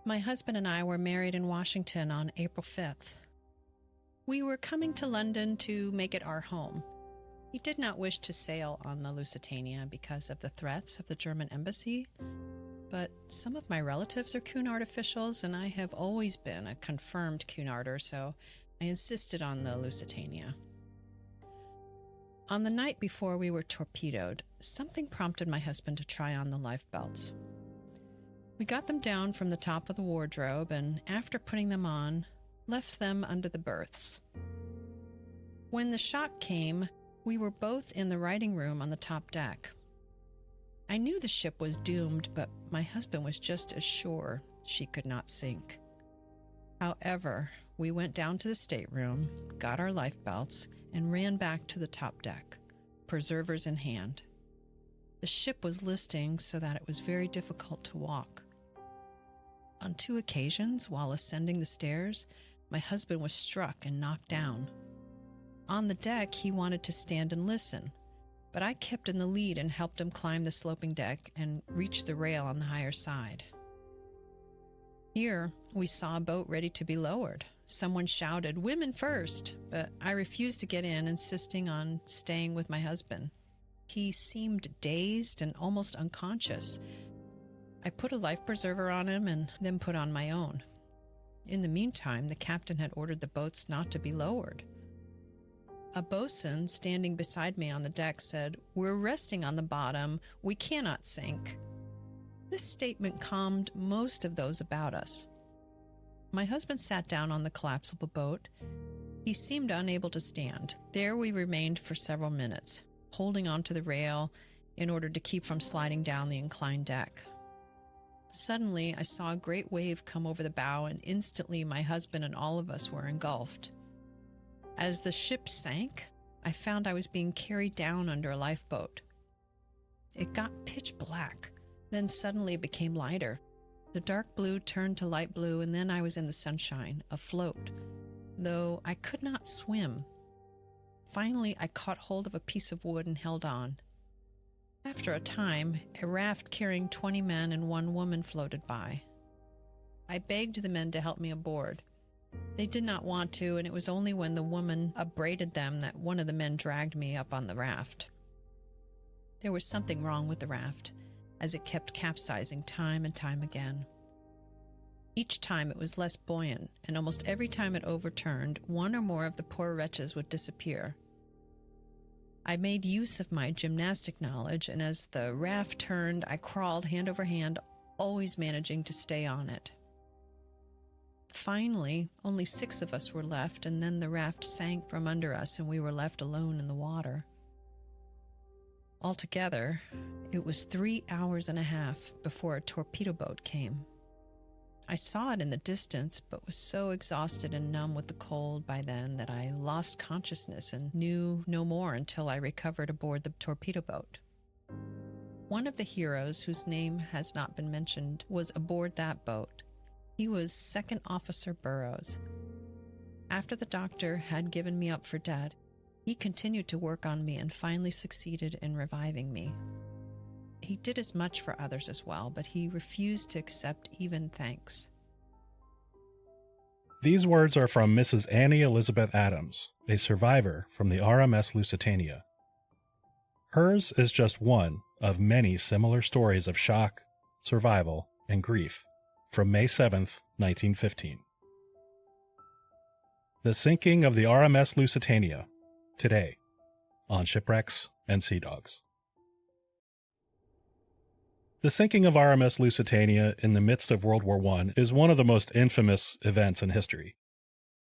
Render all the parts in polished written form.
My husband and I were married in Washington on April 5th. We were coming to London to make it our home. He did not wish to sail on the Lusitania because of the threats of the German embassy, but some of my relatives are Cunard officials, and I have always been a confirmed Cunarder, so I insisted on the Lusitania. On the night before we were torpedoed, something prompted my husband to try on the life belts. We got them down from the top of the wardrobe, and after putting them on, left them under the berths. When the shock came, we were both in the writing room on the top deck. I knew the ship was doomed, but my husband was just as sure she could not sink. However, we went down to the stateroom, got our life belts, and ran back to the top deck, preservers in hand. The ship was listing so that it was very difficult to walk. On 2 occasions, while ascending the stairs, my husband was struck and knocked down. On the deck, he wanted to stand and listen, but I kept in the lead and helped him climb the sloping deck and reach the rail on the higher side. Here, we saw a boat ready to be lowered. Someone shouted, "Women first!" but I refused to get in, insisting on staying with my husband. He seemed dazed and almost unconscious. I put a life preserver on him and then put on my own. In the meantime, the captain had ordered the boats not to be lowered. A bosun standing beside me on the deck said, "We're resting on the bottom. We cannot sink." This statement calmed most of those about us. My husband sat down on the collapsible boat. He seemed unable to stand. There we remained for several minutes, holding onto the rail in order to keep from sliding down the inclined deck. Suddenly, I saw a great wave come over the bow, and instantly my husband and all of us were engulfed. As the ship sank, I found I was being carried down under a lifeboat. It got pitch black, then suddenly it became lighter. The dark blue turned to light blue, and then I was in the sunshine, afloat, though I could not swim. Finally, I caught hold of a piece of wood and held on. After a time, a raft carrying 20 men and 1 woman floated by. I begged the men to help me aboard. They did not want to, and it was only when the woman upbraided them that one of the men dragged me up on the raft. There was something wrong with the raft, as it kept capsizing time and time again. Each time it was less buoyant, and almost every time it overturned, one or more of the poor wretches would disappear. I made use of my gymnastic knowledge, and as the raft turned, I crawled hand over hand, always managing to stay on it. Finally, only 6 of us were left, and then the raft sank from under us, and we were left alone in the water. Altogether, it was 3 hours and a half before a torpedo boat came. I saw it in the distance, but was so exhausted and numb with the cold by then that I lost consciousness and knew no more until I recovered aboard the torpedo boat. One of the heroes, whose name has not been mentioned, was aboard that boat. He was Second Officer Burroughs. After the doctor had given me up for dead, he continued to work on me and finally succeeded in reviving me. He did as much for others as well, but he refused to accept even thanks. These words are from Mrs. Annie Elizabeth Adams, a survivor from the RMS Lusitania. Hers is just one of many similar stories of shock, survival, and grief from May 7th, 1915. The sinking of the RMS Lusitania, today, on Shipwrecks and Sea Dogs. The sinking of RMS Lusitania in the midst of World War I is one of the most infamous events in history.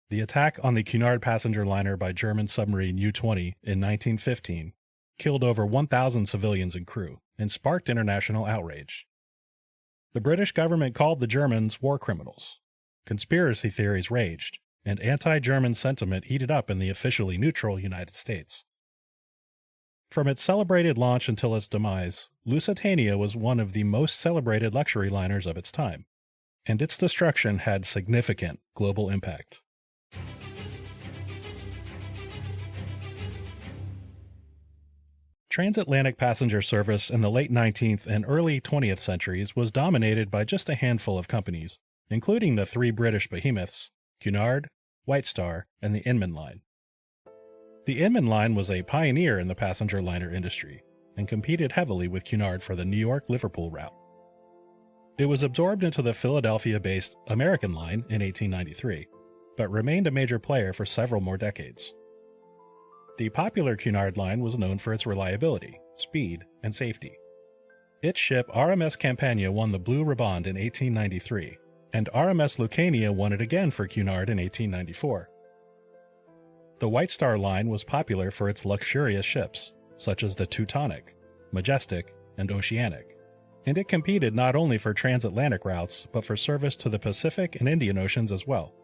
The attack on the Cunard passenger liner by German submarine U-20 in 1915 killed over 1,000 civilians and crew and sparked international outrage. The British government called the Germans war criminals. Conspiracy theories raged, and anti-German sentiment heated up in the officially neutral United States. From its celebrated launch until its demise, Lusitania was one of the most celebrated luxury liners of its time, and its destruction had significant global impact. Transatlantic passenger service in the late 19th and early 20th centuries was dominated by just a handful of companies, including the three British behemoths, Cunard, White Star, and the Inman Line. The Inman Line was a pioneer in the passenger liner industry and competed heavily with Cunard for the New York-Liverpool route. It was absorbed into the Philadelphia-based American Line in 1893, but remained a major player for several more decades. The popular Cunard Line was known for its reliability, speed, and safety. Its ship RMS Campania won the Blue Riband in 1893, and RMS Lucania won it again for Cunard in 1894. The White Star Line was popular for its luxurious ships, such as the Teutonic, Majestic, and Oceanic, and it competed not only for transatlantic routes but for service to the Pacific and Indian Oceans as well.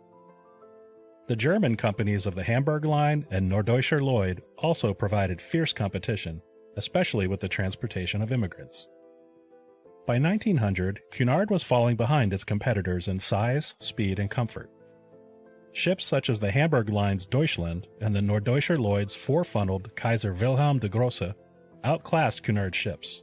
The German companies of the Hamburg Line and Norddeutscher Lloyd also provided fierce competition, especially with the transportation of immigrants. By 1900, Cunard was falling behind its competitors in size, speed, and comfort. Ships such as the Hamburg Line's Deutschland and the Norddeutscher Lloyd's four-funneled Kaiser Wilhelm der Grosse outclassed Cunard's ships.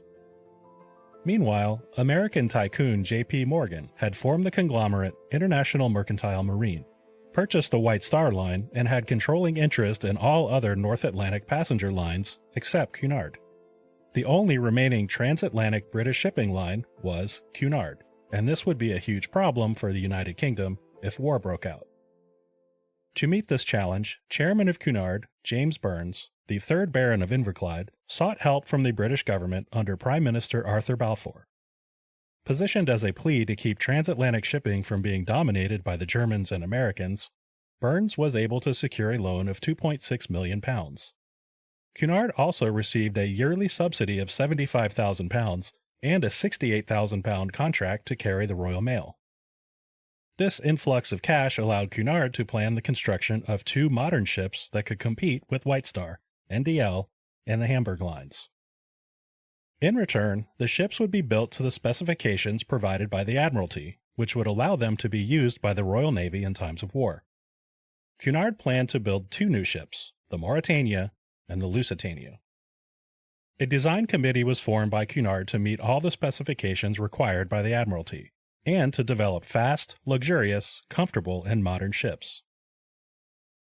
Meanwhile, American tycoon J.P. Morgan had formed the conglomerate International Mercantile Marine, purchased the White Star Line, and had controlling interest in all other North Atlantic passenger lines except Cunard. The only remaining transatlantic British shipping line was Cunard, and this would be a huge problem for the United Kingdom if war broke out. To meet this challenge, Chairman of Cunard, James Burns, the 3rd Baron of Inverclyde, sought help from the British government under Prime Minister Arthur Balfour. Positioned as a plea to keep transatlantic shipping from being dominated by the Germans and Americans, Burns was able to secure a loan of £2.6 million. Cunard also received a yearly subsidy of £75,000 and a £68,000 contract to carry the Royal Mail. This influx of cash allowed Cunard to plan the construction of 2 modern ships that could compete with White Star, NDL, and the Hamburg Lines. In return, the ships would be built to the specifications provided by the Admiralty, which would allow them to be used by the Royal Navy in times of war. Cunard planned to build 2 new ships, the Mauretania and the Lusitania. A design committee was formed by Cunard to meet all the specifications required by the Admiralty, and to develop fast, luxurious, comfortable, and modern ships.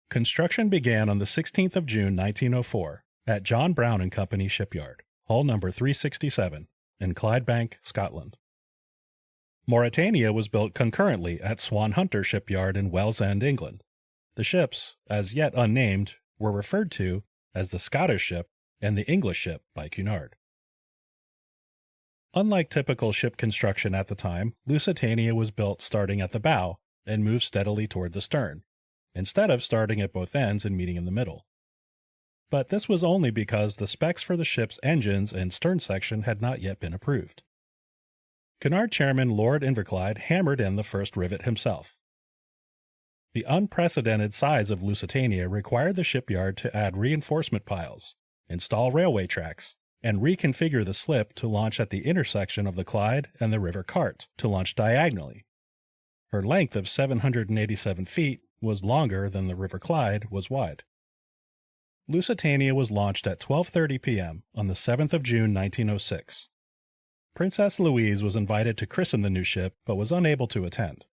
Construction began on the 16th of June 1904 at John Brown and Company shipyard, hull number 367, in Clydebank, Scotland. Mauretania was built concurrently at Swan Hunter shipyard in Wellsend, England. The ships, as yet unnamed, were referred to as the Scottish ship and the English ship by Cunard. Unlike typical ship construction at the time, Lusitania was built starting at the bow and moved steadily toward the stern, instead of starting at both ends and meeting in the middle. But this was only because the specs for the ship's engines and stern section had not yet been approved. Cunard chairman Lord Inverclyde hammered in the first rivet himself. The unprecedented size of Lusitania required the shipyard to add reinforcement piles, install railway tracks, and reconfigure the slip to launch at the intersection of the Clyde and the River Cart to launch diagonally. Her length of 787 feet was longer than the River Clyde was wide. Lusitania was launched at 12:30 p.m. on the 7th of June 1906. Princess Louise was invited to christen the new ship but was unable to attend.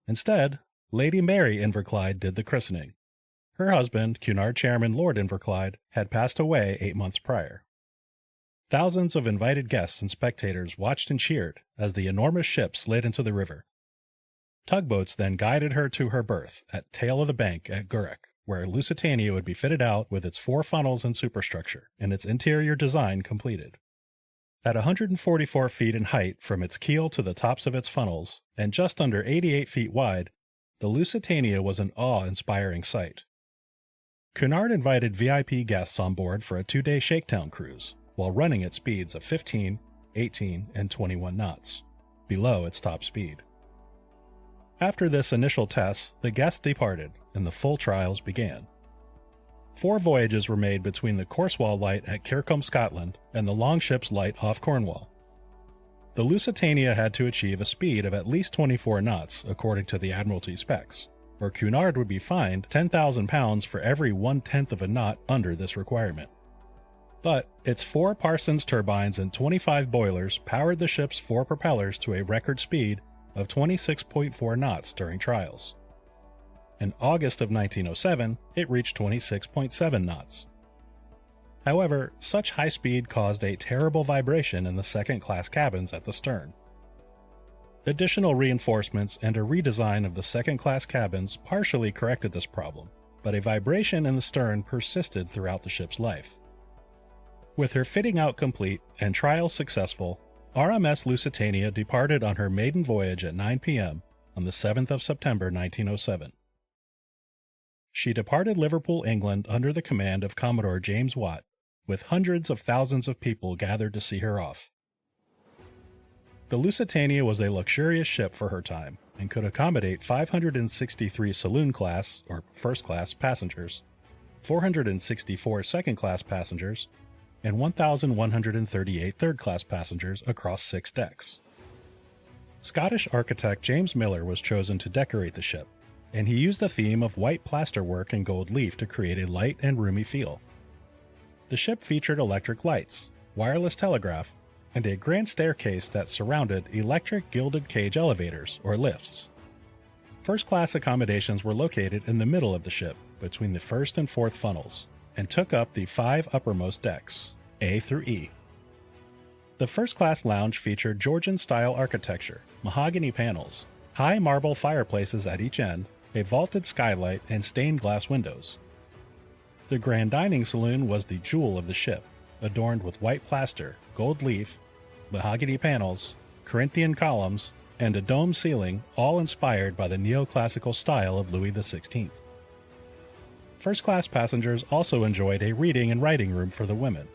Instead, Lady Mary Inverclyde did the christening. Her husband, Cunard chairman Lord Inverclyde, had passed away 8 months prior. Thousands of invited guests and spectators watched and cheered as the enormous ship slid into the river. Tugboats then guided her to her berth at Tail of the Bank at Gurek, where Lusitania would be fitted out with its 4 funnels and superstructure, and its interior design completed. At 144 feet in height from its keel to the tops of its funnels, and just under 88 feet wide, the Lusitania was an awe-inspiring sight. Cunard invited VIP guests on board for a 2-day shakedown cruise, while running at speeds of 15, 18, and 21 knots, below its top speed. After this initial test, the guests departed, and the full trials began. 4 voyages were made between the Corsewall Light at Kirkham, Scotland, and the Longship's Light off Cornwall. The Lusitania had to achieve a speed of at least 24 knots, according to the Admiralty specs, or Cunard would be fined £10,000 for every 1/10 of a knot under this requirement. But its 4 Parsons turbines and 25 boilers powered the ship's 4 propellers to a record speed of 26.4 knots during trials. In August of 1907, it reached 26.7 knots. However, such high speed caused a terrible vibration in the second-class cabins at the stern. Additional reinforcements and a redesign of the second-class cabins partially corrected this problem, but a vibration in the stern persisted throughout the ship's life. With her fitting out complete and trials successful, RMS Lusitania departed on her maiden voyage at 9 p.m. on the 7th of September 1907. She departed Liverpool, England under the command of Commodore James Watt, with hundreds of thousands of people gathered to see her off. The Lusitania was a luxurious ship for her time and could accommodate 563 saloon-class, or first-class, passengers, 464 second-class passengers, and 1,138 third-class passengers across 6 decks. Scottish architect James Miller was chosen to decorate the ship, and he used a theme of white plasterwork and gold leaf to create a light and roomy feel. The ship featured electric lights, wireless telegraph, and a grand staircase that surrounded electric gilded cage elevators, or lifts. First-class accommodations were located in the middle of the ship, between the first and fourth funnels, and took up the 5 uppermost decks, A through E. The first-class lounge featured Georgian-style architecture, mahogany panels, high marble fireplaces at each end, a vaulted skylight, and stained glass windows. The grand dining saloon was the jewel of the ship, adorned with white plaster, gold leaf, mahogany panels, Corinthian columns, and a dome ceiling, all inspired by the neoclassical style of Louis XVI. First-class passengers also enjoyed a reading and writing room for the women,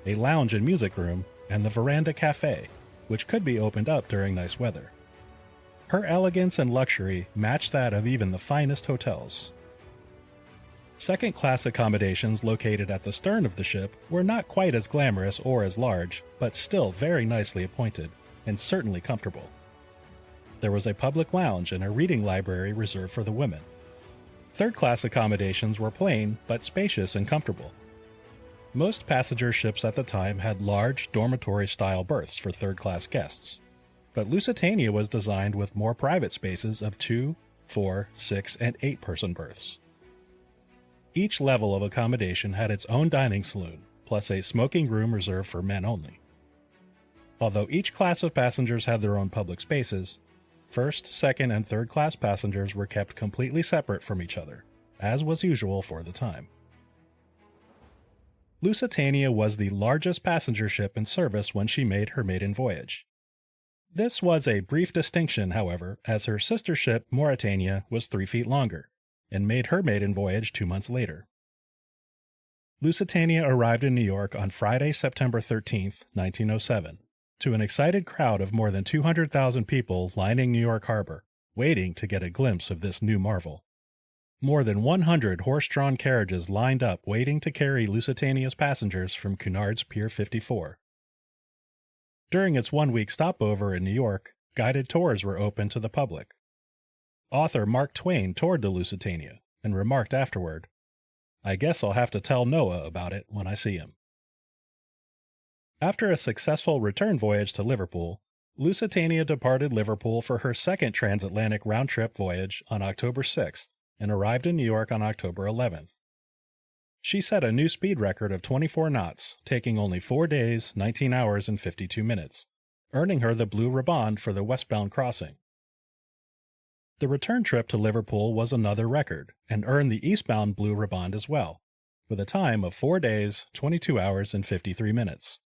a lounge and music room, and the veranda cafe, which could be opened up during nice weather. Her elegance and luxury matched that of even the finest hotels. Second-class accommodations located at the stern of the ship were not quite as glamorous or as large, but still very nicely appointed, and certainly comfortable. There was a public lounge and a reading library reserved for the women. Third-class accommodations were plain, but spacious and comfortable. Most passenger ships at the time had large, dormitory-style berths for third-class guests, but Lusitania was designed with more private spaces of 2, 4, 6, and 8-person berths. Each level of accommodation had its own dining saloon, plus a smoking room reserved for men only. Although each class of passengers had their own public spaces, first, second, and third-class passengers were kept completely separate from each other, as was usual for the time. Lusitania was the largest passenger ship in service when she made her maiden voyage. This was a brief distinction, however, as her sister ship, Mauretania, was 3 feet longer, and made her maiden voyage 2 months later. Lusitania arrived in New York on Friday, September 13, 1907, to an excited crowd of more than 200,000 people lining New York Harbor, waiting to get a glimpse of this new marvel. More than 100 horse-drawn carriages lined up waiting to carry Lusitania's passengers from Cunard's Pier 54. During its 1-week stopover in New York, guided tours were open to the public. Author Mark Twain toured the Lusitania and remarked afterward, "I guess I'll have to tell Noah about it when I see him." After a successful return voyage to Liverpool, Lusitania departed Liverpool for her second transatlantic round-trip voyage on October 6th and arrived in New York on October 11th. She set a new speed record of 24 knots, taking only 4 days, 19 hours, and 52 minutes, earning her the Blue Riband for the westbound crossing. The return trip to Liverpool was another record, and earned the eastbound Blue Riband as well, with a time of 4 days, 22 hours, and 53 minutes.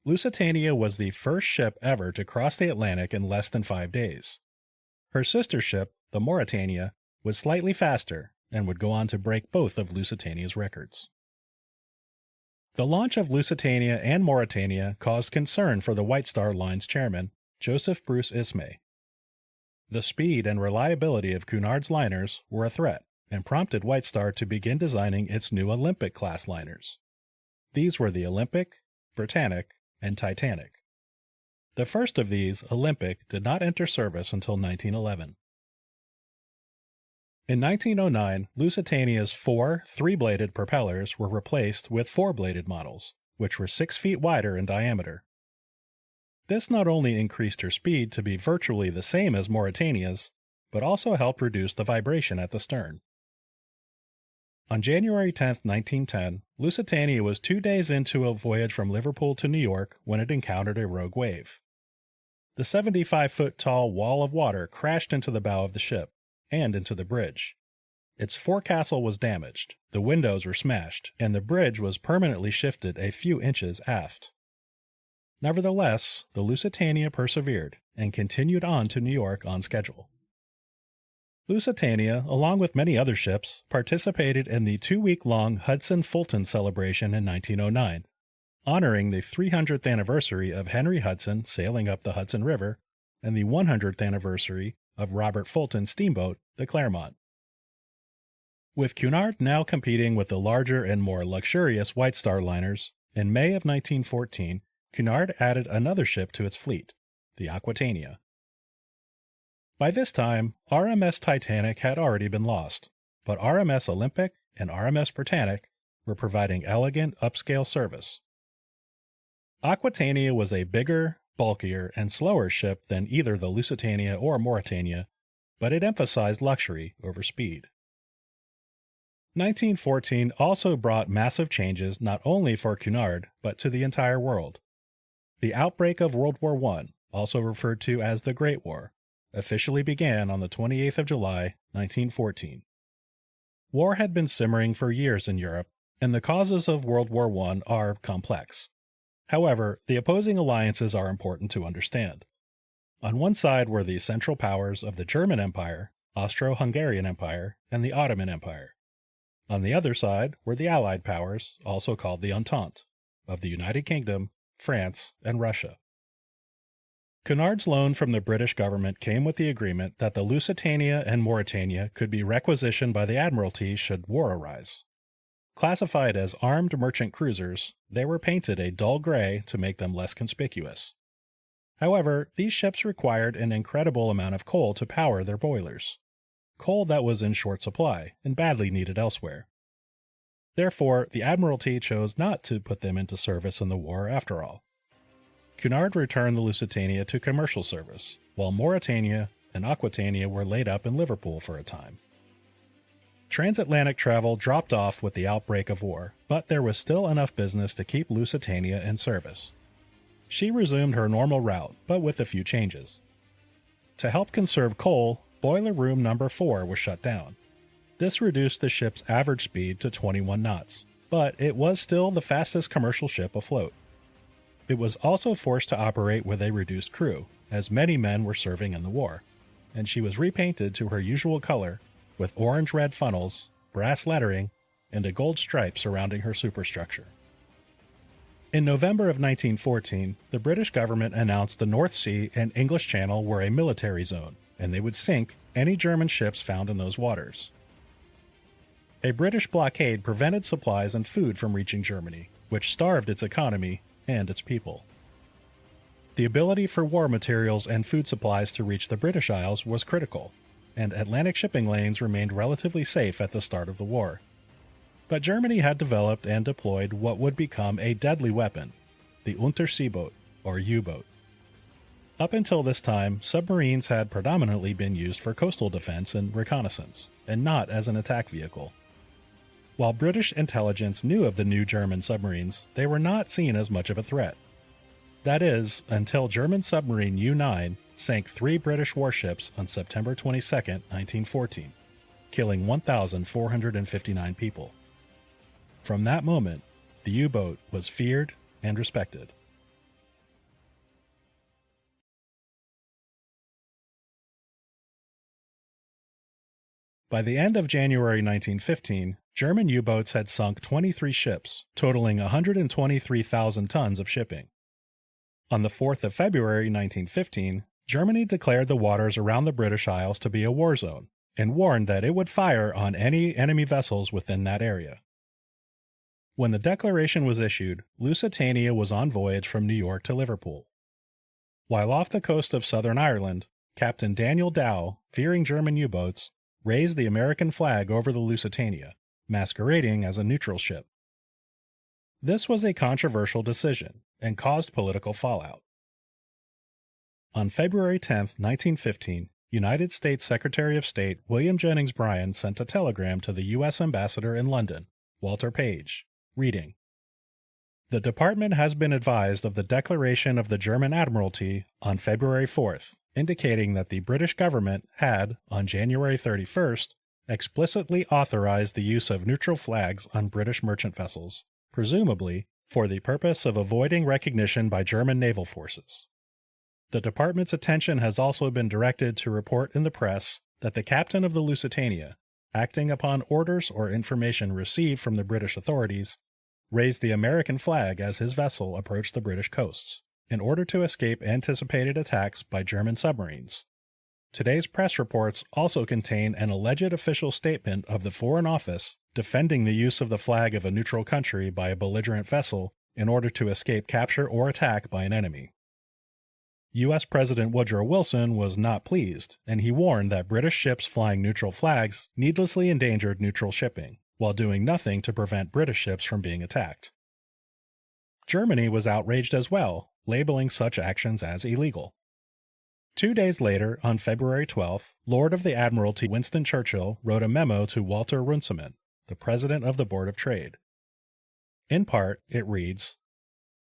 Lusitania was the first ship ever to cross the Atlantic in less than 5 days. Her sister ship, the Mauretania, was slightly faster and would go on to break both of Lusitania's records. The launch of Lusitania and Mauretania caused concern for the White Star Line's chairman, Joseph Bruce Ismay. The speed and reliability of Cunard's liners were a threat and prompted White Star to begin designing its new Olympic-class liners. These were the Olympic, Britannic, and Titanic. The first of these, Olympic, did not enter service until 1911. In 1909, Lusitania's 4 3-bladed propellers were replaced with 4-bladed models, which were 6 feet wider in diameter. This not only increased her speed to be virtually the same as Mauritania's, but also helped reduce the vibration at the stern. On January 10, 1910, Lusitania was 2 days into a voyage from Liverpool to New York when it encountered a rogue wave. The 75-foot-tall wall of water crashed into the bow of the ship, and into the bridge. Its forecastle was damaged, the windows were smashed, and the bridge was permanently shifted a few inches aft. Nevertheless, the Lusitania persevered and continued on to New York on schedule. Lusitania, along with many other ships, participated in the 2-week-long Hudson-Fulton celebration in 1909, honoring the 300th anniversary of Henry Hudson sailing up the Hudson River and the 100th anniversary of Robert Fulton's steamboat, the Clermont. With Cunard now competing with the larger and more luxurious White Star liners, in May of 1914, Cunard added another ship to its fleet, the Aquitania. By this time, RMS Titanic had already been lost, but RMS Olympic and RMS Britannic were providing elegant upscale service. Aquitania was a bigger, bulkier, and slower ship than either the Lusitania or Mauritania, but it emphasized luxury over speed. 1914 also brought massive changes not only for Cunard, but to the entire world. The outbreak of World War I, also referred to as the Great War, officially began on the 28th of July, 1914. War had been simmering for years in Europe, and the causes of World War I are complex. However, the opposing alliances are important to understand. On one side were the Central Powers of the German Empire, Austro-Hungarian Empire, and the Ottoman Empire. On the other side were the Allied powers, also called the Entente, of the United Kingdom, France, and Russia. Cunard's loan from the British government came with the agreement that the Lusitania and Mauritania could be requisitioned by the Admiralty should war arise. Classified as armed merchant cruisers, they were painted a dull gray to make them less conspicuous. However, these ships required an incredible amount of coal to power their boilers, coal that was in short supply and badly needed elsewhere. Therefore, the Admiralty chose not to put them into service in the war after all. Cunard returned the Lusitania to commercial service, while Mauritania and Aquitania were laid up in Liverpool for a time. Transatlantic travel dropped off with the outbreak of war, but there was still enough business to keep Lusitania in service. She resumed her normal route, but with a few changes. To help conserve coal, Boiler Room Number 4 was shut down. This reduced the ship's average speed to 21 knots, but it was still the fastest commercial ship afloat. It was also forced to operate with a reduced crew, as many men were serving in the war, and she was repainted to her usual color, with orange-red funnels, brass lettering, and a gold stripe surrounding her superstructure. In November of 1914, the British government announced the North Sea and English Channel were a military zone, and they would sink any German ships found in those waters. A British blockade prevented supplies and food from reaching Germany, which starved its economy and its people. The ability for war materials and food supplies to reach the British Isles was critical, and Atlantic shipping lanes remained relatively safe at the start of the war. But Germany had developed and deployed what would become a deadly weapon, the Unterseeboot, or U-boat. Up until this time, submarines had predominantly been used for coastal defense and reconnaissance, and not as an attack vehicle. While British intelligence knew of the new German submarines, they were not seen as much of a threat. That is, until German submarine U-9 sank 3 British warships on September 22, 1914, killing 1,459 people. From that moment, the U-boat was feared and respected. By the end of January 1915, German U-boats had sunk 23 ships, totaling 123,000 tons of shipping. On the 4th of February 1915, Germany declared the waters around the British Isles to be a war zone, and warned that it would fire on any enemy vessels within that area. When the declaration was issued, Lusitania was on voyage from New York to Liverpool. While off the coast of Southern Ireland, Captain Daniel Dow, fearing German U-boats, raised the American flag over the Lusitania, masquerading as a neutral ship. This was a controversial decision and caused political fallout. On February 10, 1915, United States Secretary of State William Jennings Bryan sent a telegram to the U.S. Ambassador in London, Walter Page, reading, "The Department has been advised of the declaration of the German Admiralty on February 4th, indicating that the British government had, on January 31st, explicitly authorized the use of neutral flags on British merchant vessels, presumably for the purpose of avoiding recognition by German naval forces. The Department's attention has also been directed to report in the press that the captain of the Lusitania, acting upon orders or information received from the British authorities, raised the American flag as his vessel approached the British coasts, in order to escape anticipated attacks by German submarines. Today's press reports also contain an alleged official statement of the Foreign Office defending the use of the flag of a neutral country by a belligerent vessel in order to escape capture or attack by an enemy." U.S. President Woodrow Wilson was not pleased, and he warned that British ships flying neutral flags needlessly endangered neutral shipping, while doing nothing to prevent British ships from being attacked. Germany was outraged as well, labeling such actions as illegal. 2 days later, on February 12th, Lord of the Admiralty Winston Churchill wrote a memo to Walter Runciman, the President of the Board of Trade. In part, it reads,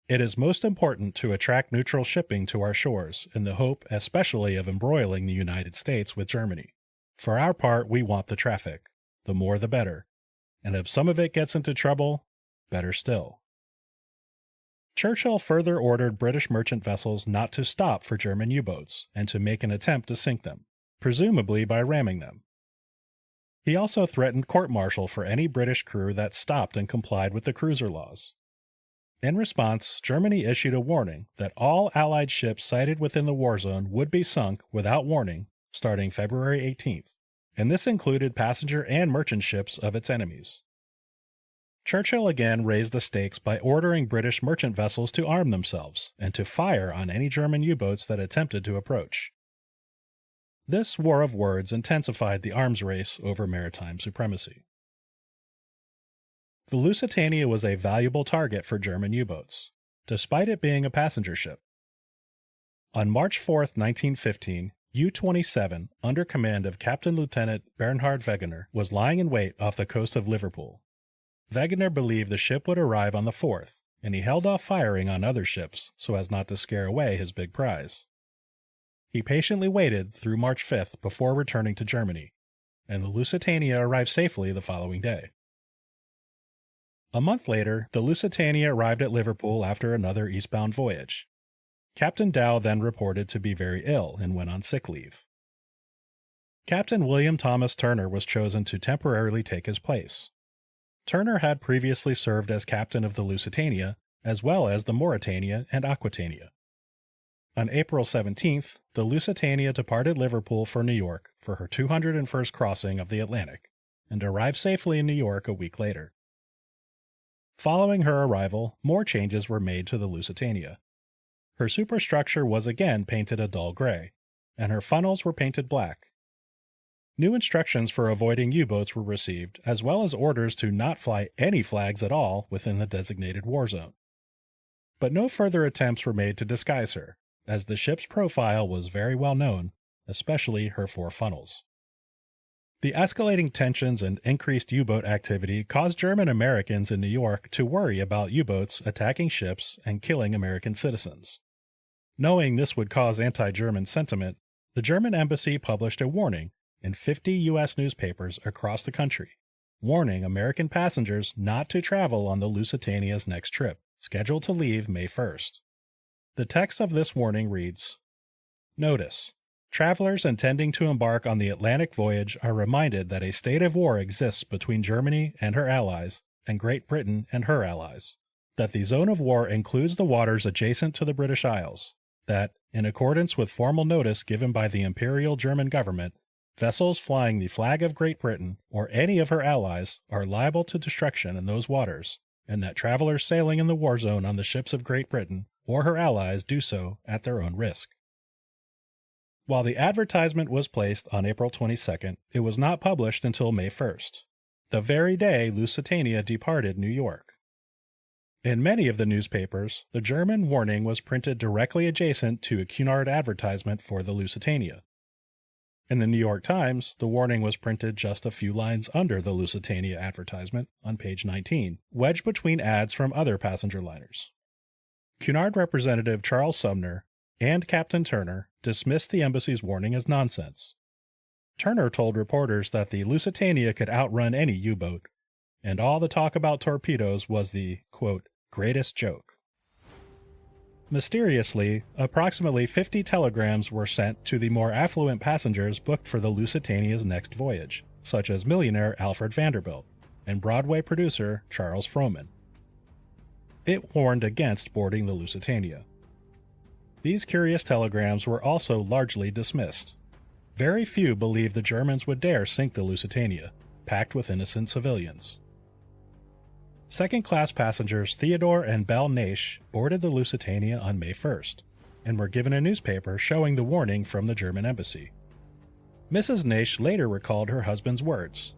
"It is most important to attract neutral shipping to our shores in the hope especially of embroiling the United States with Germany. For our part, we want the traffic. The more the better. And if some of it gets into trouble, better still." Churchill further ordered British merchant vessels not to stop for German U-boats and to make an attempt to sink them, presumably by ramming them. He also threatened court-martial for any British crew that stopped and complied with the cruiser laws. In response, Germany issued a warning that all Allied ships sighted within the war zone would be sunk without warning starting February 18th, and this included passenger and merchant ships of its enemies. Churchill again raised the stakes by ordering British merchant vessels to arm themselves and to fire on any German U-boats that attempted to approach. This war of words intensified the arms race over maritime supremacy. The Lusitania was a valuable target for German U-boats, despite it being a passenger ship. On March 4, 1915, U-27, under command of Captain Lieutenant Bernhard Wegener, was lying in wait off the coast of Liverpool. Wegener believed the ship would arrive on the 4th, and he held off firing on other ships so as not to scare away his big prize. He patiently waited through March 5th before returning to Germany, and the Lusitania arrived safely the following day. A month later, the Lusitania arrived at Liverpool after another eastbound voyage. Captain Dow then reported to be very ill and went on sick leave. Captain William Thomas Turner was chosen to temporarily take his place. Turner had previously served as captain of the Lusitania, as well as the Mauretania and Aquitania. On April 17th, the Lusitania departed Liverpool for New York for her 201st crossing of the Atlantic, and arrived safely in New York a week later. Following her arrival, more changes were made to the Lusitania. Her superstructure was again painted a dull gray, and her funnels were painted black. New instructions for avoiding U-boats were received, as well as orders to not fly any flags at all within the designated war zone. But no further attempts were made to disguise her, as the ship's profile was very well known, especially her 4 funnels. The escalating tensions and increased U-boat activity caused German Americans in New York to worry about U-boats attacking ships and killing American citizens. Knowing this would cause anti-German sentiment, the German embassy published a warning in 50 U.S. newspapers across the country, warning American passengers not to travel on the Lusitania's next trip, scheduled to leave May 1st. The text of this warning reads, "Notice: travelers intending to embark on the Atlantic voyage are reminded that a state of war exists between Germany and her allies and Great Britain and her allies, that the zone of war includes the waters adjacent to the British Isles, that, in accordance with formal notice given by the Imperial German government, vessels flying the flag of Great Britain or any of her allies are liable to destruction in those waters, and that travelers sailing in the war zone on the ships of Great Britain or her allies do so at their own risk." While the advertisement was placed on April 22nd, it was not published until May 1st, the very day Lusitania departed New York. In many of the newspapers, the German warning was printed directly adjacent to a Cunard advertisement for the Lusitania. In the New York Times, the warning was printed just a few lines under the Lusitania advertisement on page 19, wedged between ads from other passenger liners. Cunard representative Charles Sumner and Captain Turner dismissed the embassy's warning as nonsense. Turner told reporters that the Lusitania could outrun any U-boat, and all the talk about torpedoes was the, quote, greatest joke. Mysteriously, approximately 50 telegrams were sent to the more affluent passengers booked for the Lusitania's next voyage, such as millionaire Alfred Vanderbilt and Broadway producer Charles Frohman. It warned against boarding the Lusitania. These curious telegrams were also largely dismissed. Very few believed the Germans would dare sink the Lusitania, packed with innocent civilians. Second-class passengers Theodore and Belle Naish boarded the Lusitania on May 1st, and were given a newspaper showing the warning from the German embassy. Mrs. Naish later recalled her husband's words.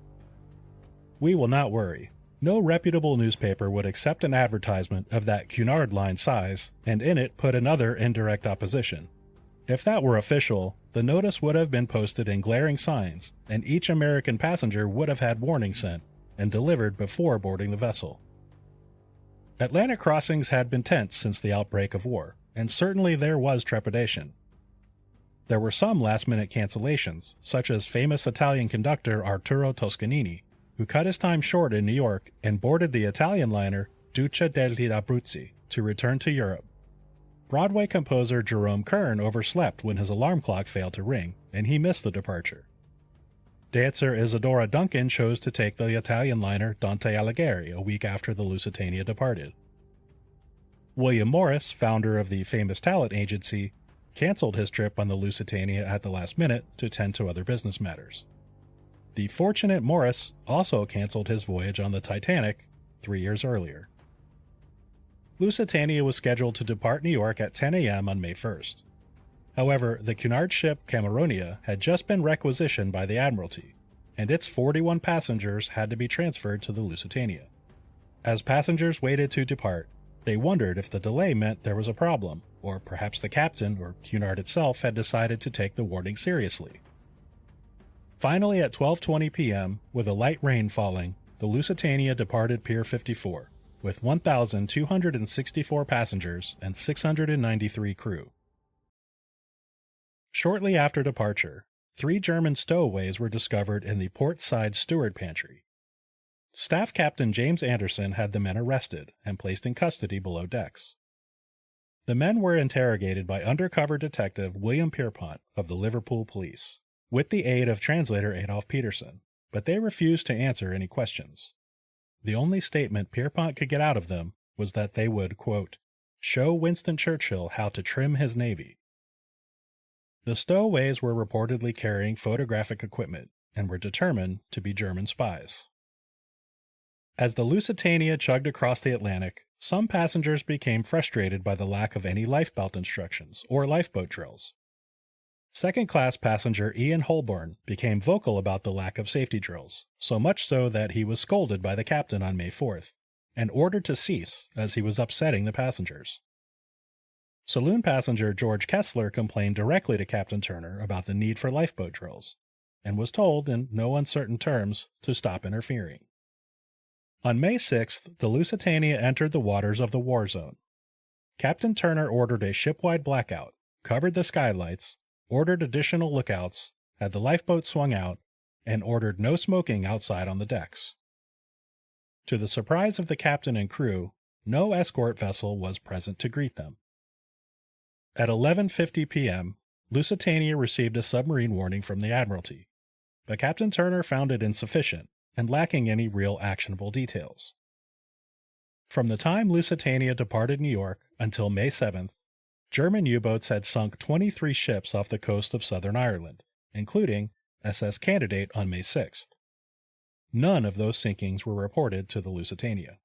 "We will not worry. No reputable newspaper would accept an advertisement of that Cunard line size and in it put another indirect opposition. If that were official, the notice would have been posted in glaring signs, and each American passenger would have had warning sent and delivered before boarding the vessel." Atlantic crossings had been tense since the outbreak of war, and certainly there was trepidation. There were some last-minute cancellations, such as famous Italian conductor Arturo Toscanini, who cut his time short in New York and boarded the Italian liner Duca degli Abruzzi to return to Europe. Broadway composer Jerome Kern overslept when his alarm clock failed to ring, and he missed the departure. Dancer Isadora Duncan chose to take the Italian liner Dante Alighieri a week after the Lusitania departed. William Morris, founder of the famous talent agency, canceled his trip on the Lusitania at the last minute to tend to other business matters. The fortunate Morris also canceled his voyage on the Titanic 3 years earlier. Lusitania was scheduled to depart New York at 10 a.m. on May 1st. However, the Cunard ship Cameronia had just been requisitioned by the Admiralty, and its 41 passengers had to be transferred to the Lusitania. As passengers waited to depart, they wondered if the delay meant there was a problem, or perhaps the captain or Cunard itself had decided to take the warning seriously. Finally, at 12:20 p.m., with a light rain falling, the Lusitania departed Pier 54, with 1,264 passengers and 693 crew. Shortly after departure, 3 German stowaways were discovered in the port-side steward pantry. Staff Captain James Anderson had the men arrested and placed in custody below decks. The men were interrogated by undercover detective William Pierpont of the Liverpool Police, with the aid of translator Adolf Peterson, but they refused to answer any questions. The only statement Pierpont could get out of them was that they would, quote, show Winston Churchill how to trim his navy. The stowaways were reportedly carrying photographic equipment and were determined to be German spies. As the Lusitania chugged across the Atlantic, some passengers became frustrated by the lack of any lifebelt instructions or lifeboat drills. Second-class passenger Ian Holborn became vocal about the lack of safety drills, so much so that he was scolded by the captain on May 4th, and ordered to cease as he was upsetting the passengers. Saloon passenger George Kessler complained directly to Captain Turner about the need for lifeboat drills, and was told in no uncertain terms to stop interfering. On May 6th, the Lusitania entered the waters of the war zone. Captain Turner ordered a shipwide blackout, covered the skylights, ordered additional lookouts, had the lifeboat swung out, and ordered no smoking outside on the decks. To the surprise of the captain and crew, no escort vessel was present to greet them. At 11:50 p.m., Lusitania received a submarine warning from the Admiralty, but Captain Turner found it insufficient and lacking any real actionable details. From the time Lusitania departed New York until May 7th, German U-boats had sunk 23 ships off the coast of southern Ireland, including SS Candidate on May 6th. None of those sinkings were reported to the Lusitania.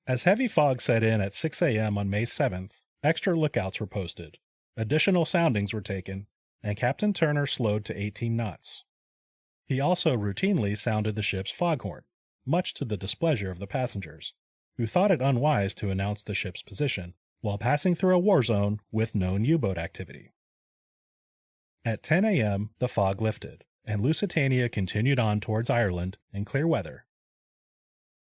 As heavy fog set in at 6 a.m. on May 7th, extra lookouts were posted, additional soundings were taken, and Captain Turner slowed to 18 knots. He also routinely sounded the ship's foghorn, much to the displeasure of the passengers, who thought it unwise to announce the ship's position while passing through a war zone with known U-boat activity. At 10 a.m., the fog lifted, and Lusitania continued on towards Ireland in clear weather.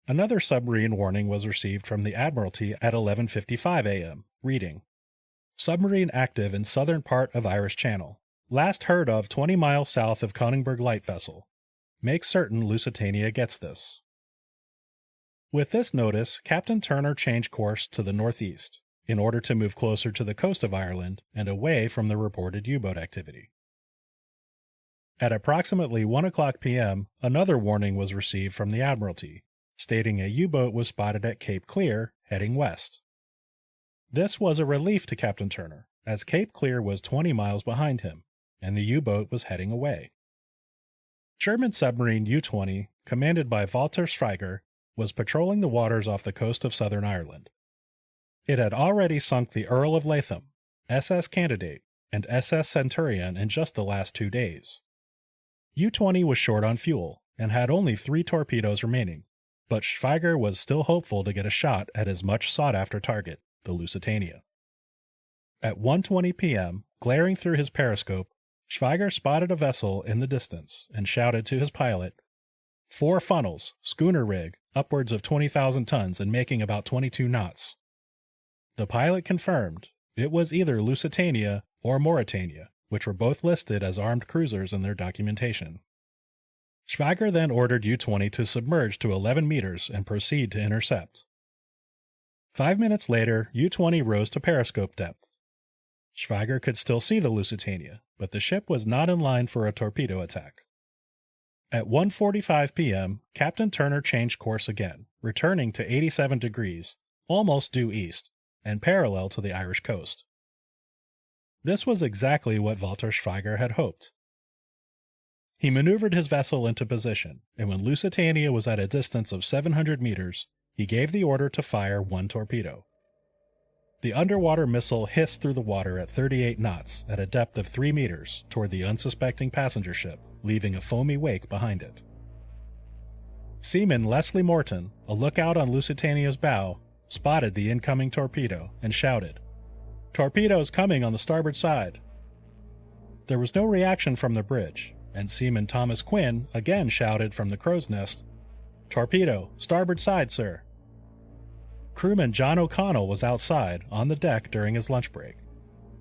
Another submarine warning was received from the Admiralty at 11:55 a.m., reading, "Submarine active in southern part of Irish Channel. Last heard of 20 miles south of Konigsberg light vessel. Make certain Lusitania gets this." With this notice, Captain Turner changed course to the northeast, in order to move closer to the coast of Ireland and away from the reported U-boat activity. At approximately 1 o'clock p.m., another warning was received from the Admiralty, stating a U-boat was spotted at Cape Clear, heading west. This was a relief to Captain Turner, as Cape Clear was 20 miles behind him, and the U-boat was heading away. German submarine U-20, commanded by Walter Schweiger, was patrolling the waters off the coast of southern Ireland. It had already sunk the Earl of Latham, SS Candidate, and SS Centurion in just the last 2 days. U-20 was short on fuel and had only 3 torpedoes remaining, but Schweiger was still hopeful to get a shot at his much sought-after target, the Lusitania. At 1:20 p.m., glaring through his periscope, Schweiger spotted a vessel in the distance and shouted to his pilot, "4 funnels, schooner rig, upwards of 20,000 tons and making about 22 knots." The pilot confirmed it was either Lusitania or Mauretania, which were both listed as armed cruisers in their documentation. Schweiger then ordered U-20 to submerge to 11 meters and proceed to intercept. 5 minutes later, U-20 rose to periscope depth. Schweiger could still see the Lusitania, but the ship was not in line for a torpedo attack. At 1:45 p.m., Captain Turner changed course again, returning to 87 degrees, almost due east, and parallel to the Irish coast. This was exactly what Walter Schweiger had hoped. He maneuvered his vessel into position, and when Lusitania was at a distance of 700 meters, he gave the order to fire 1 torpedo. The underwater missile hissed through the water at 38 knots at a depth of 3 meters toward the unsuspecting passenger ship, leaving a foamy wake behind it. Seaman Leslie Morton, a lookout on Lusitania's bow, spotted the incoming torpedo and shouted, "Torpedoes coming on the starboard side." There was no reaction from the bridge, and Seaman Thomas Quinn again shouted from the crow's nest, "Torpedo, starboard side, sir." Crewman John O'Connell was outside, on the deck during his lunch break.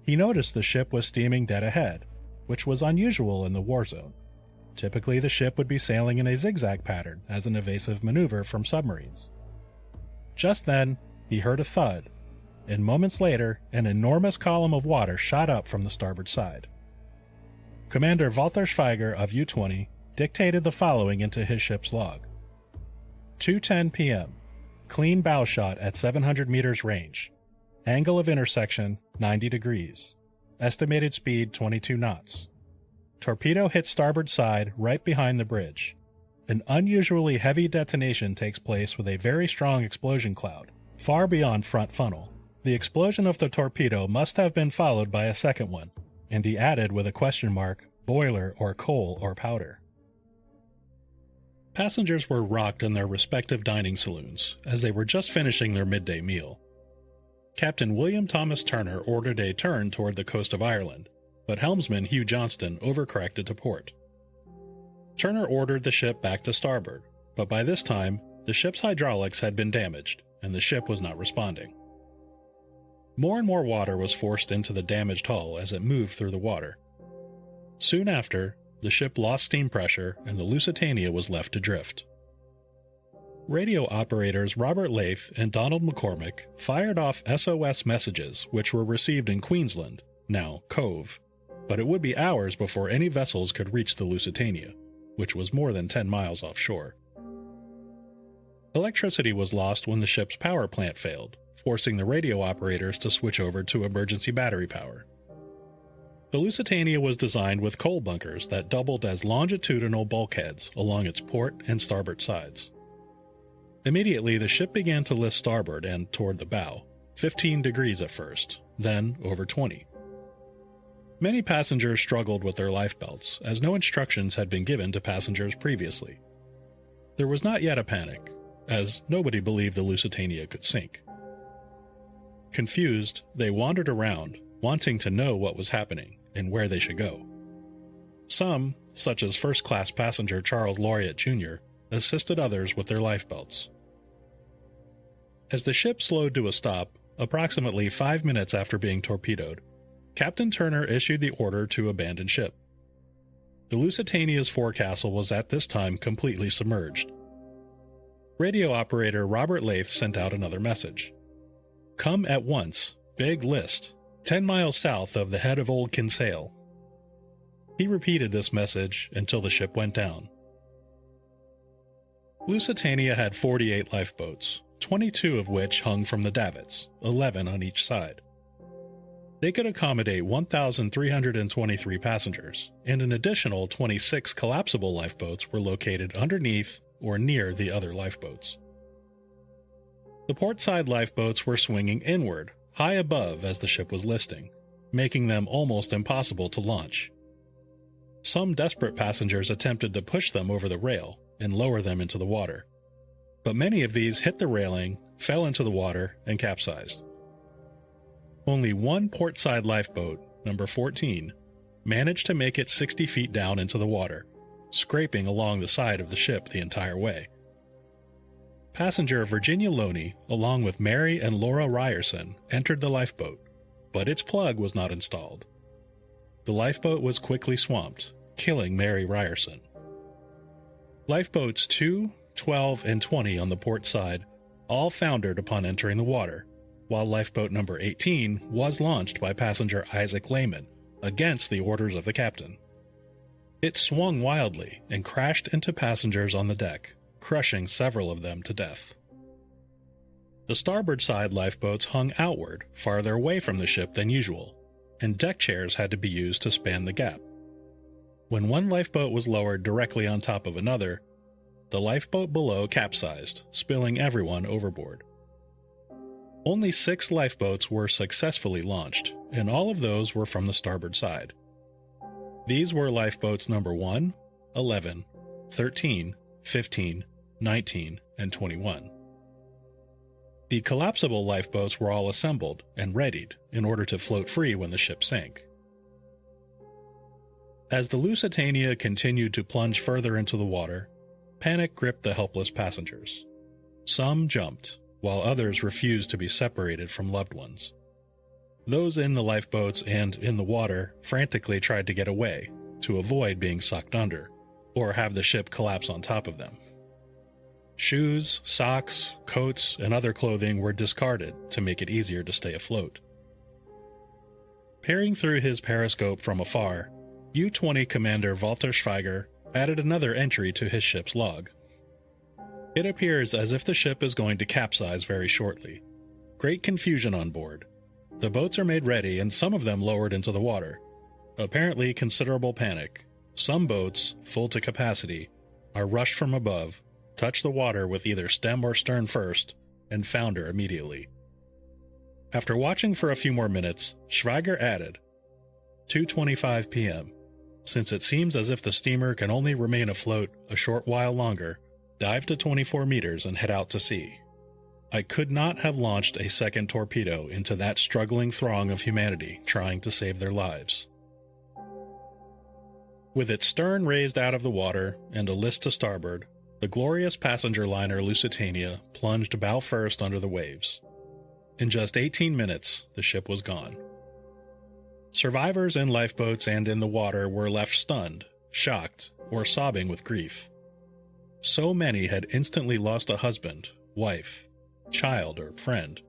He noticed the ship was steaming dead ahead, which was unusual in the war zone. Typically, the ship would be sailing in a zigzag pattern as an evasive maneuver from submarines. Just then, he heard a thud, and moments later, an enormous column of water shot up from the starboard side. Commander Walter Schweiger of U-20 dictated the following into his ship's log. 2:10 p.m. Clean bow shot at 700 meters range. Angle of intersection 90 degrees. Estimated speed 22 knots. Torpedo hit starboard side right behind the bridge. An unusually heavy detonation takes place with a very strong explosion cloud, far beyond front funnel. The explosion of the torpedo must have been followed by a second one, and he added with a question mark, boiler or coal or powder. Passengers were rocked in their respective dining saloons, as they were just finishing their midday meal. Captain William Thomas Turner ordered a turn toward the coast of Ireland, but helmsman Hugh Johnston overcorrected to port. Turner ordered the ship back to starboard, but by this time, the ship's hydraulics had been damaged, and the ship was not responding. More and more water was forced into the damaged hull as it moved through the water. Soon after, the ship lost steam pressure and the Lusitania was left to drift. Radio operators Robert Lath and Donald McCormick fired off SOS messages which were received in Queensland, now Cove, but it would be hours before any vessels could reach the Lusitania, which was more than 10 miles offshore. Electricity was lost when the ship's power plant failed, forcing the radio operators to switch over to emergency battery power. The Lusitania was designed with coal bunkers that doubled as longitudinal bulkheads along its port and starboard sides. Immediately, the ship began to lift starboard and toward the bow, 15 degrees at first, then over 20. Many passengers struggled with their lifebelts, as no instructions had been given to passengers previously. There was not yet a panic, as nobody believed the Lusitania could sink. Confused, they wandered around, wanting to know what was happening and where they should go. Some, such as first-class passenger Charles Laureate Jr., assisted others with their lifebelts. As the ship slowed to a stop, approximately 5 minutes after being torpedoed, Captain Turner issued the order to abandon ship. The Lusitania's forecastle was at this time completely submerged. Radio operator Robert Lath sent out another message. "Come at once, big list, 10 miles south of the head of Old Kinsale." He repeated this message until the ship went down. Lusitania had 48 lifeboats, 22 of which hung from the davits, 11 on each side. They could accommodate 1,323 passengers, and an additional 26 collapsible lifeboats were located underneath or near the other lifeboats. The portside lifeboats were swinging inward, high above as the ship was listing, making them almost impossible to launch. Some desperate passengers attempted to push them over the rail and lower them into the water, but many of these hit the railing, fell into the water, and capsized. Only one portside lifeboat, number 14, managed to make it 60 feet down into the water, scraping along the side of the ship the entire way. Passenger Virginia Loney, along with Mary and Laura Ryerson, entered the lifeboat, but its plug was not installed. The lifeboat was quickly swamped, killing Mary Ryerson. Lifeboats 2, 12, and 20 on the port side all foundered upon entering the water, while lifeboat number 18 was launched by passenger Isaac Lehman against the orders of the captain. It swung wildly and crashed into passengers on the deck, crushing several of them to death. The starboard side lifeboats hung outward, farther away from the ship than usual, and deck chairs had to be used to span the gap. When one lifeboat was lowered directly on top of another, the lifeboat below capsized, spilling everyone overboard. Only 6 lifeboats were successfully launched, and all of those were from the starboard side. These were lifeboats number 1, 11, 13, 15, 19, and 21. The collapsible lifeboats were all assembled and readied in order to float free when the ship sank. As the Lusitania continued to plunge further into the water, panic gripped the helpless passengers. Some jumped, while others refused to be separated from loved ones. Those in the lifeboats and in the water frantically tried to get away, to avoid being sucked under, or have the ship collapse on top of them. Shoes, socks, coats, and other clothing were discarded to make it easier to stay afloat. Peering through his periscope from afar, U-20 Commander Walter Schweiger added another entry to his ship's log. It appears as if the ship is going to capsize very shortly. Great confusion on board. The boats are made ready and some of them lowered into the water. Apparently considerable panic. Some boats, full to capacity, are rushed from above, touch the water with either stem or stern first, and founder immediately. After watching for a few more minutes, Schweiger added, 2:25 p.m. Since it seems as if the steamer can only remain afloat a short while longer, dive to 24 meters and head out to sea. I could not have launched a second torpedo into that struggling throng of humanity trying to save their lives. With its stern raised out of the water and a list to starboard, the glorious passenger liner Lusitania plunged bow first under the waves. In just 18 minutes, the ship was gone. Survivors in lifeboats and in the water were left stunned, shocked, or sobbing with grief. So many had instantly lost a husband, wife, child, or friend.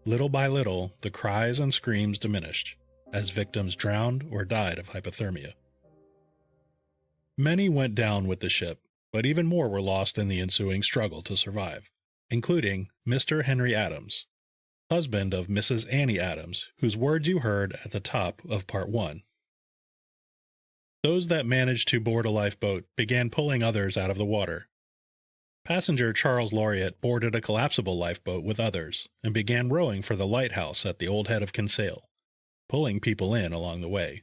Little by little, the cries and screams diminished, as victims drowned or died of hypothermia. Many went down with the ship, but even more were lost in the ensuing struggle to survive, including Mr. Henry Adams, husband of Mrs. Annie Adams, whose words you heard at the top of Part 1. Those that managed to board a lifeboat began pulling others out of the water. Passenger Charles Laureate boarded a collapsible lifeboat with others and began rowing for the lighthouse at the old head of Kinsale, pulling people in along the way.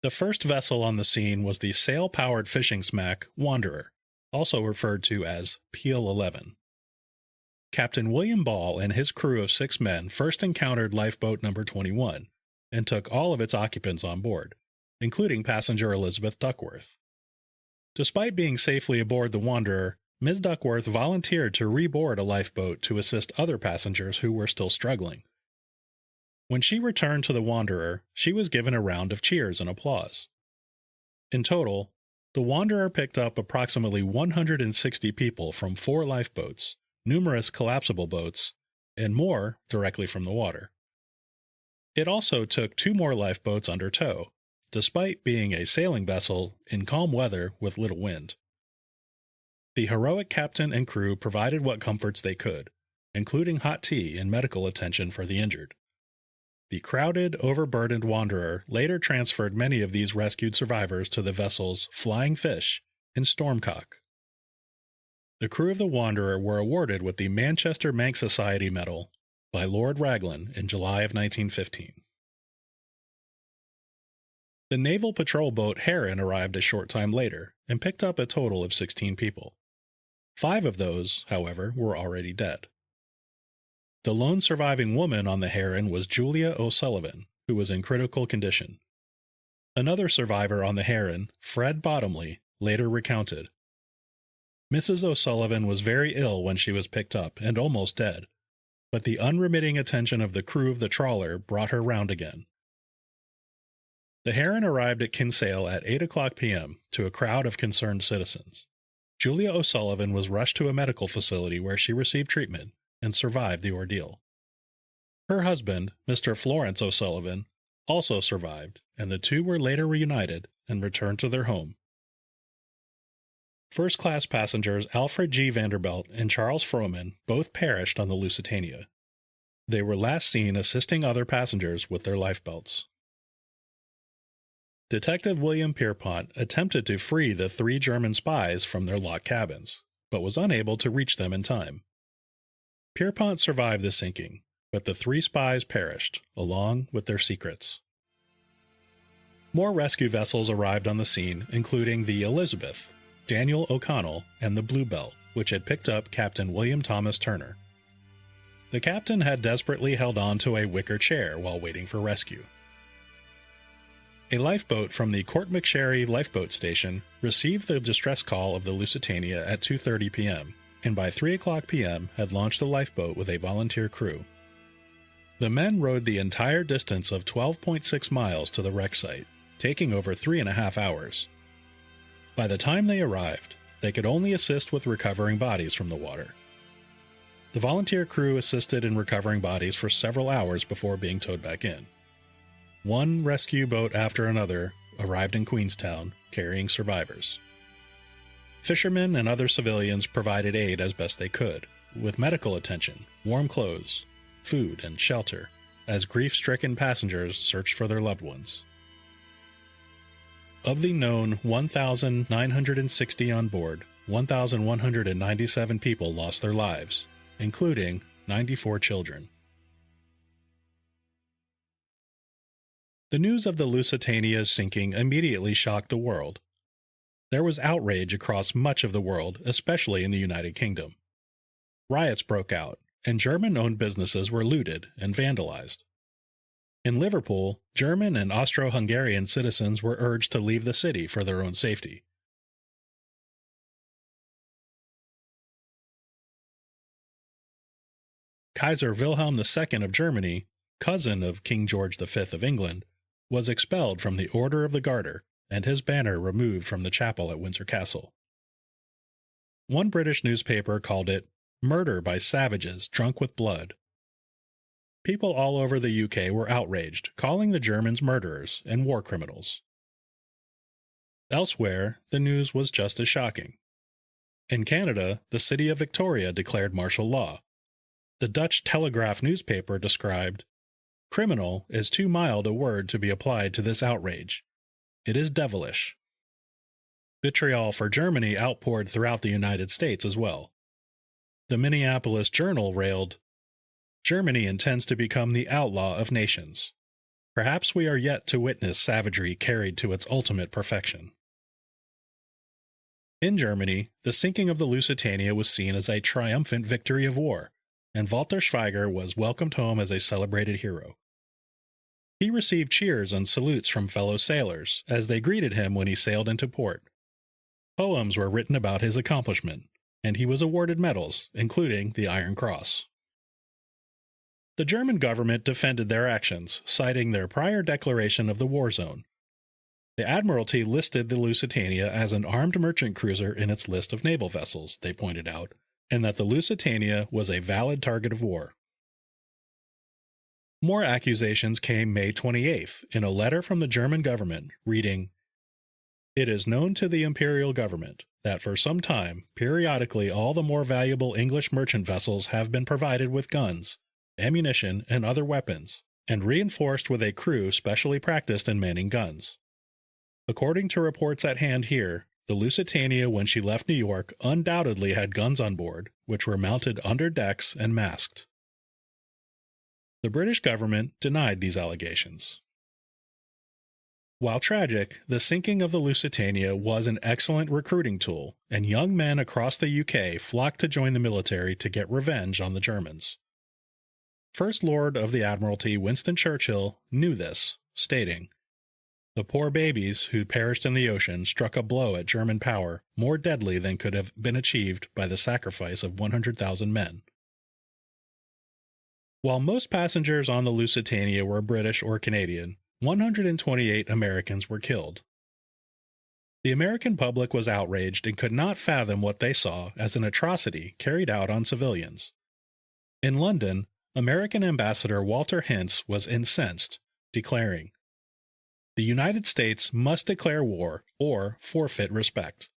The first vessel on the scene was the sail-powered fishing smack Wanderer, also referred to as Peel 11. Captain William Ball and his crew of 6 men first encountered lifeboat number 21 and took all of its occupants on board, including passenger Elizabeth Duckworth. Despite being safely aboard the Wanderer, Ms. Duckworth volunteered to reboard a lifeboat to assist other passengers who were still struggling. When she returned to the Wanderer, she was given a round of cheers and applause. In total, the Wanderer picked up approximately 160 people from 4 lifeboats, numerous collapsible boats, and more directly from the water. It also took 2 more lifeboats under tow, despite being a sailing vessel in calm weather with little wind. The heroic captain and crew provided what comforts they could, including hot tea and medical attention for the injured. The crowded, overburdened Wanderer later transferred many of these rescued survivors to the vessels Flying Fish and Stormcock. The crew of the Wanderer were awarded with the Manchester Manx Society Medal by Lord Raglan in July of 1915. The naval patrol boat Heron arrived a short time later and picked up a total of 16 people. 5 of those, however, were already dead. The lone surviving woman on the Heron was Julia O'Sullivan, who was in critical condition. Another survivor on the Heron, Fred Bottomley, later recounted, "Mrs. O'Sullivan was very ill when she was picked up and almost dead, but the unremitting attention of the crew of the trawler brought her round again." The Heron arrived at Kinsale at 8:00 p.m. to a crowd of concerned citizens. Julia O'Sullivan was rushed to a medical facility where she received treatment and survived the ordeal. Her husband, Mr. Florence O'Sullivan, also survived, and the two were later reunited and returned to their home. First-class passengers Alfred G. Vanderbilt and Charles Frohman both perished on the Lusitania. They were last seen assisting other passengers with their lifebelts. Detective William Pierpont attempted to free the 3 German spies from their locked cabins, but was unable to reach them in time. Pierpont survived the sinking, but the 3 spies perished, along with their secrets. More rescue vessels arrived on the scene, including the Elizabeth, Daniel O'Connell, and the Bluebell, which had picked up Captain William Thomas Turner. The captain had desperately held on to a wicker chair while waiting for rescue. A lifeboat from the Court McSherry Lifeboat Station received the distress call of the Lusitania at 2:30 p.m., and by 3:00 p.m. had launched the lifeboat with a volunteer crew. The men rowed the entire distance of 12.6 miles to the wreck site, taking over 3.5 hours. By the time they arrived, they could only assist with recovering bodies from the water. The volunteer crew assisted in recovering bodies for several hours before being towed back in. One rescue boat after another arrived in Queenstown, carrying survivors. Fishermen and other civilians provided aid as best they could, with medical attention, warm clothes, food, and shelter, as grief-stricken passengers searched for their loved ones. Of the known 1,960 on board, 1,197 people lost their lives, including 94 children. The news of the Lusitania's sinking immediately shocked the world. There was outrage across much of the world, especially in the United Kingdom. Riots broke out, and German-owned businesses were looted and vandalized. In Liverpool, German and Austro-Hungarian citizens were urged to leave the city for their own safety. Kaiser Wilhelm II of Germany, cousin of King George V of England, was expelled from the Order of the Garter and his banner removed from the chapel at Windsor Castle. One British newspaper called it "murder by savages drunk with blood." People all over the UK were outraged, calling the Germans murderers and war criminals. Elsewhere, the news was just as shocking. In Canada, the city of Victoria declared martial law. The Dutch Telegraph newspaper described, "Criminal is too mild a word to be applied to this outrage. It is devilish." Vitriol for Germany outpoured throughout the United States as well. The Minneapolis Journal railed, "Germany intends to become the outlaw of nations. Perhaps we are yet to witness savagery carried to its ultimate perfection." In Germany, the sinking of the Lusitania was seen as a triumphant victory of war, and Walter Schweiger was welcomed home as a celebrated hero. He received cheers and salutes from fellow sailors as they greeted him when he sailed into port. Poems were written about his accomplishment, and he was awarded medals, including the Iron Cross. The German government defended their actions, citing their prior declaration of the war zone. The Admiralty listed the Lusitania as an armed merchant cruiser in its list of naval vessels, they pointed out, and that the Lusitania was a valid target of war. More accusations came May 28th in a letter from the German government, reading, "It is known to the imperial government that for some time, periodically all the more valuable English merchant vessels have been provided with guns, ammunition, and other weapons, and reinforced with a crew specially practiced in manning guns. According to reports at hand here, the Lusitania when she left New York undoubtedly had guns on board, which were mounted under decks and masked." The British government denied these allegations. While tragic, the sinking of the Lusitania was an excellent recruiting tool, and young men across the UK flocked to join the military to get revenge on the Germans. First Lord of the Admiralty Winston Churchill knew this, stating, "The poor babies who perished in the ocean struck a blow at German power more deadly than could have been achieved by the sacrifice of 100,000 men." While most passengers on the Lusitania were British or Canadian, 128 Americans were killed. The American public was outraged and could not fathom what they saw as an atrocity carried out on civilians. In London, American Ambassador Walter Hintz was incensed, declaring, "The United States must declare war or forfeit respect."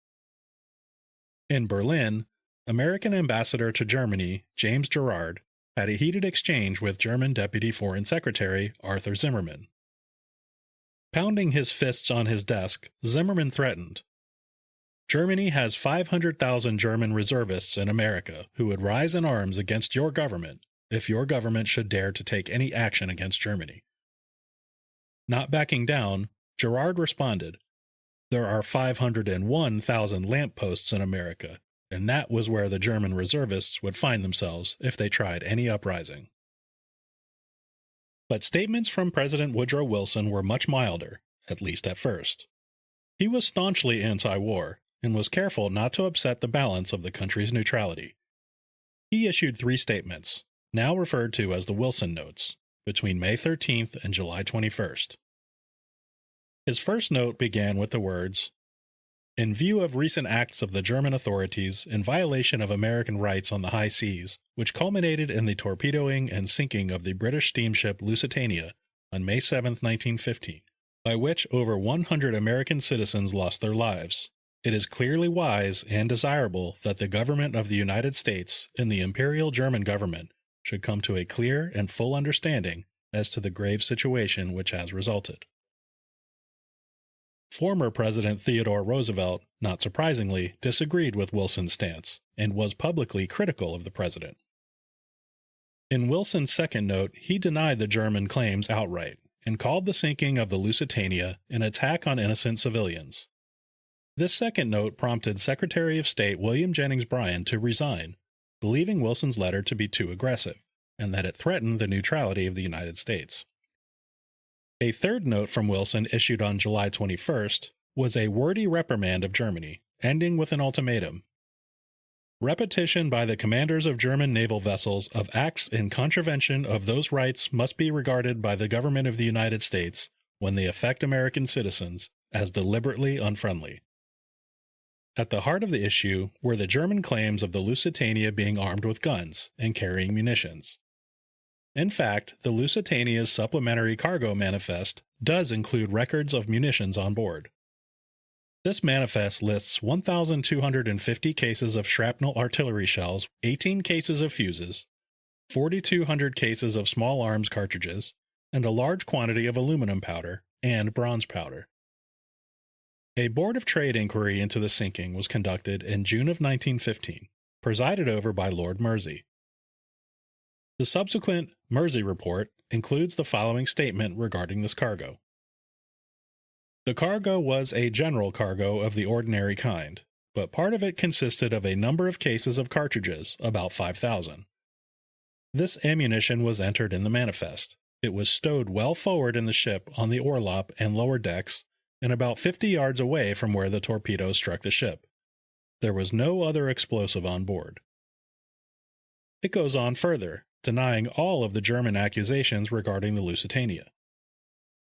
In Berlin, American Ambassador to Germany, James Gerard, had a heated exchange with German Deputy Foreign Secretary Arthur Zimmermann. Pounding his fists on his desk, Zimmermann threatened, "Germany has 500,000 German reservists in America who would rise in arms against your government if your government should dare to take any action against Germany." Not backing down, Gerard responded, "There are 501,000 lampposts in America, and that was where the German reservists would find themselves if they tried any uprising." But statements from President Woodrow Wilson were much milder, at least at first. He was staunchly anti-war, and was careful not to upset the balance of the country's neutrality. He issued 3 statements, now referred to as the Wilson Notes, between May 13th and July 21st. His first note began with the words, "In view of recent acts of the German authorities in violation of American rights on the high seas, which culminated in the torpedoing and sinking of the British steamship Lusitania on May 7, 1915, by which over 100 American citizens lost their lives, it is clearly wise and desirable that the government of the United States and the Imperial German government should come to a clear and full understanding as to the grave situation which has resulted." Former President Theodore Roosevelt, not surprisingly, disagreed with Wilson's stance, and was publicly critical of the president. In Wilson's second note, he denied the German claims outright, and called the sinking of the Lusitania an attack on innocent civilians. This second note prompted Secretary of State William Jennings Bryan to resign, believing Wilson's letter to be too aggressive, and that it threatened the neutrality of the United States. A third note from Wilson issued on July 21st was a wordy reprimand of Germany, ending with an ultimatum. "Repetition by the commanders of German naval vessels of acts in contravention of those rights must be regarded by the government of the United States, when they affect American citizens, as deliberately unfriendly." At the heart of the issue were the German claims of the Lusitania being armed with guns and carrying munitions. In fact, the Lusitania's supplementary cargo manifest does include records of munitions on board. This manifest lists 1,250 cases of shrapnel artillery shells, 18 cases of fuses, 4,200 cases of small arms cartridges, and a large quantity of aluminum powder and bronze powder. A Board of Trade inquiry into the sinking was conducted in June of 1915, presided over by Lord Mersey. The subsequent Mersey Report includes the following statement regarding this cargo. "The cargo was a general cargo of the ordinary kind, but part of it consisted of a number of cases of cartridges, about 5,000. This ammunition was entered in the manifest. It was stowed well forward in the ship on the orlop and lower decks, and about 50 yards away from where the torpedo struck the ship. There was no other explosive on board. It goes on further, denying all of the German accusations regarding the Lusitania.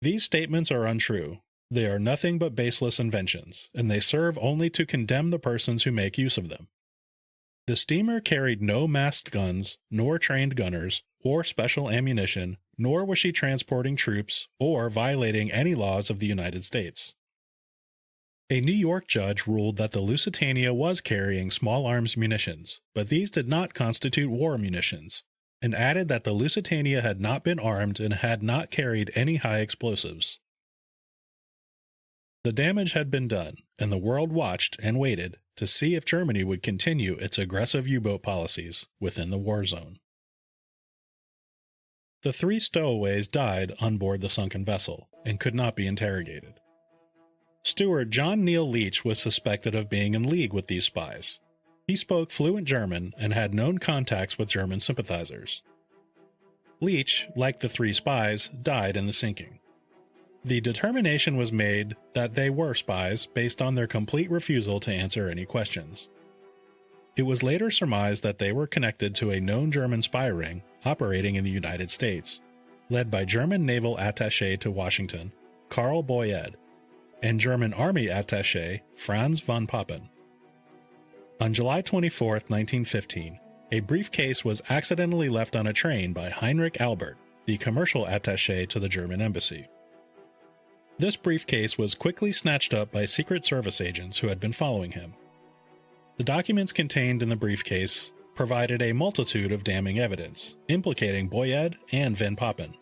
These statements are untrue. They are nothing but baseless inventions, and they serve only to condemn the persons who make use of them. The steamer carried no masked guns, nor trained gunners, or special ammunition, nor was she transporting troops or violating any laws of the United States. A New York judge ruled that the Lusitania was carrying small arms munitions, but these did not constitute war munitions, and added that the Lusitania had not been armed and had not carried any high explosives. The damage had been done, and the world watched and waited to see if Germany would continue its aggressive U-boat policies within the war zone. The 3 stowaways died on board the sunken vessel and could not be interrogated. Steward John Neil Leach was suspected of being in league with these spies. He spoke fluent German and had known contacts with German sympathizers. Leach, like the 3 spies, died in the sinking. The determination was made that they were spies based on their complete refusal to answer any questions. It was later surmised that they were connected to a known German spy ring operating in the United States, led by German naval attaché to Washington, Karl Boyed, and German Army attaché Franz von Papen. On July 24, 1915, a briefcase was accidentally left on a train by Heinrich Albert, the commercial attaché to the German embassy. This briefcase was quickly snatched up by Secret Service agents who had been following him. The documents contained in the briefcase provided a multitude of damning evidence, implicating Boyed and von Papen.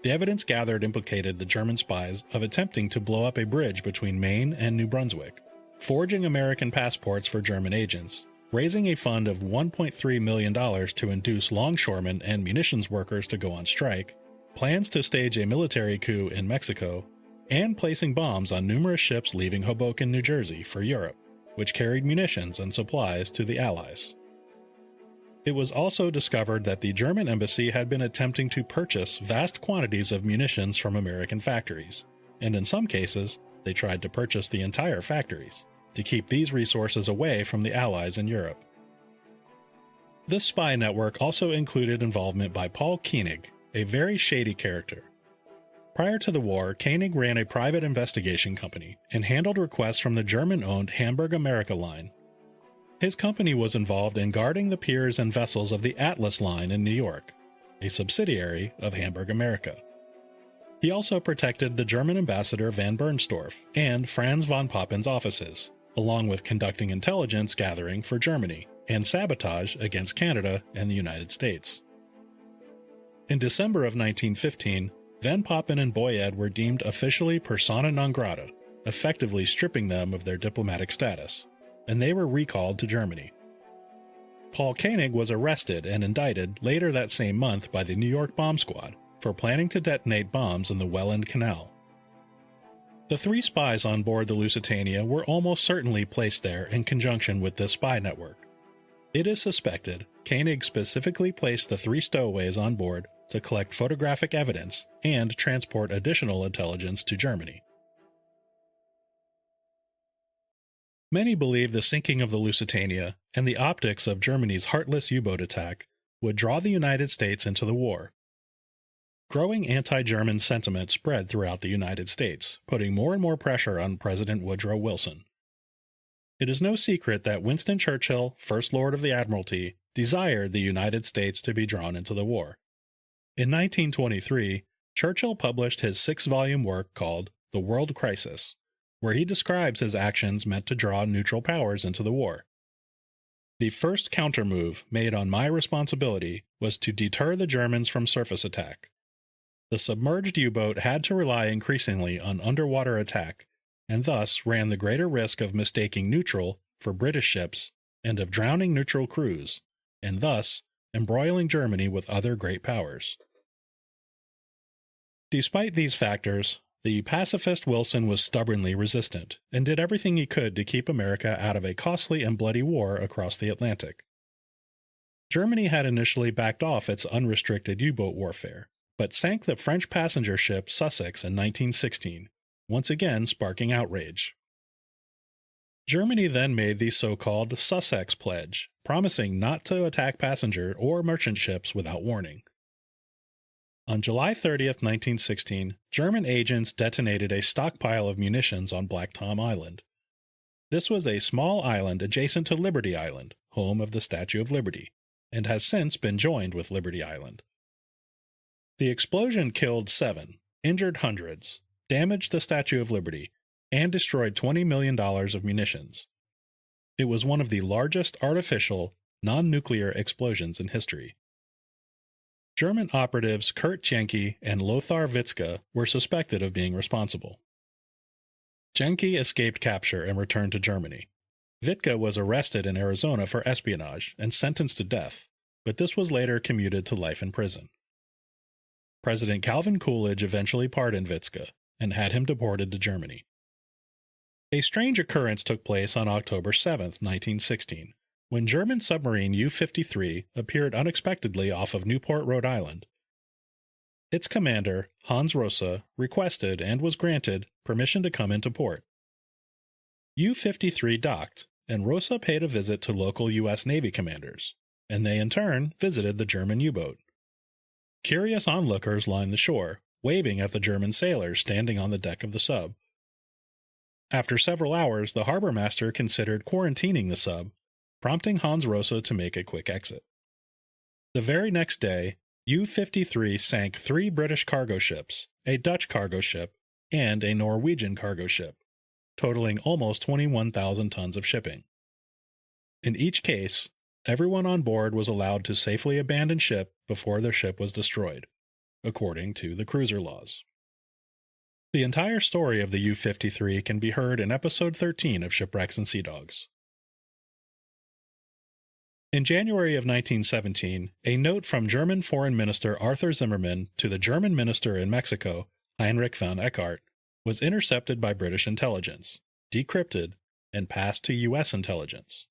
The evidence gathered implicated the German spies of attempting to blow up a bridge between Maine and New Brunswick, forging American passports for German agents, raising a fund of $1.3 million to induce longshoremen and munitions workers to go on strike, plans to stage a military coup in Mexico, and placing bombs on numerous ships leaving Hoboken, New Jersey for Europe, which carried munitions and supplies to the Allies. It was also discovered that the German embassy had been attempting to purchase vast quantities of munitions from American factories, and in some cases, they tried to purchase the entire factories, to keep these resources away from the Allies in Europe. This spy network also included involvement by Paul Koenig, a very shady character. Prior to the war, Koenig ran a private investigation company and handled requests from the German-owned Hamburg America Line. His company was involved in guarding the piers and vessels of the Atlas Line in New York, a subsidiary of Hamburg America. He also protected the German ambassador Van Bernstorff and Franz von Papen's offices, along with conducting intelligence gathering for Germany and sabotage against Canada and the United States. In December of 1915, Van Papen and Boyed were deemed officially persona non grata, effectively stripping them of their diplomatic status, and they were recalled to Germany. Paul Koenig was arrested and indicted later that same month by the New York Bomb Squad for planning to detonate bombs in the Welland Canal. The 3 spies on board the Lusitania were almost certainly placed there in conjunction with this spy network. It is suspected Koenig specifically placed the 3 stowaways on board to collect photographic evidence and transport additional intelligence to Germany. Many believe the sinking of the Lusitania and the optics of Germany's heartless U-boat attack would draw the United States into the war. Growing anti-German sentiment spread throughout the United States, putting more and more pressure on President Woodrow Wilson. It is no secret that Winston Churchill, First Lord of the Admiralty, desired the United States to be drawn into the war. In 1923, Churchill published his 6-volume work called The World Crisis, where he describes his actions meant to draw neutral powers into the war. The first countermove made on my responsibility was to deter the Germans from surface attack. The submerged U-boat had to rely increasingly on underwater attack, and thus ran the greater risk of mistaking neutral for British ships and of drowning neutral crews, and thus embroiling Germany with other great powers. Despite these factors, the pacifist Wilson was stubbornly resistant and did everything he could to keep America out of a costly and bloody war across the Atlantic. Germany had initially backed off its unrestricted U-boat warfare, but sank the French passenger ship Sussex in 1916, once again sparking outrage. Germany then made the so-called Sussex Pledge, promising not to attack passenger or merchant ships without warning. On July 30, 1916, German agents detonated a stockpile of munitions on Black Tom Island. This was a small island adjacent to Liberty Island, home of the Statue of Liberty, and has since been joined with Liberty Island. The explosion killed 7, injured hundreds, damaged the Statue of Liberty, and destroyed $20 million of munitions. It was one of the largest artificial, non-nuclear explosions in history. German operatives Kurt Jenke and Lothar Witzke were suspected of being responsible. Jenke escaped capture and returned to Germany. Witzke was arrested in Arizona for espionage and sentenced to death, but this was later commuted to life in prison. President Calvin Coolidge eventually pardoned Witzke and had him deported to Germany. A strange occurrence took place on October 7, 1916, when German submarine U-53 appeared unexpectedly off of Newport, Rhode Island. Its commander, Hans Rosa, requested and was granted permission to come into port. U-53 docked, and Rosa paid a visit to local U.S. Navy commanders, and they in turn visited the German U-boat. Curious onlookers lined the shore, waving at the German sailors standing on the deck of the sub. After several hours, the harbor master considered quarantining the sub, prompting Hans Rosa to make a quick exit. The very next day, U-53 sank 3 British cargo ships, a Dutch cargo ship, and a Norwegian cargo ship, totaling almost 21,000 tons of shipping. In each case, everyone on board was allowed to safely abandon ship before their ship was destroyed, according to the cruiser laws. The entire story of the U-53 can be heard in episode 13 of Shipwrecks and Sea Dogs. In January of 1917, a note from German Foreign Minister Arthur Zimmermann to the German minister in Mexico, Heinrich von Eckart, was intercepted by British intelligence, decrypted, and passed to U.S. intelligence.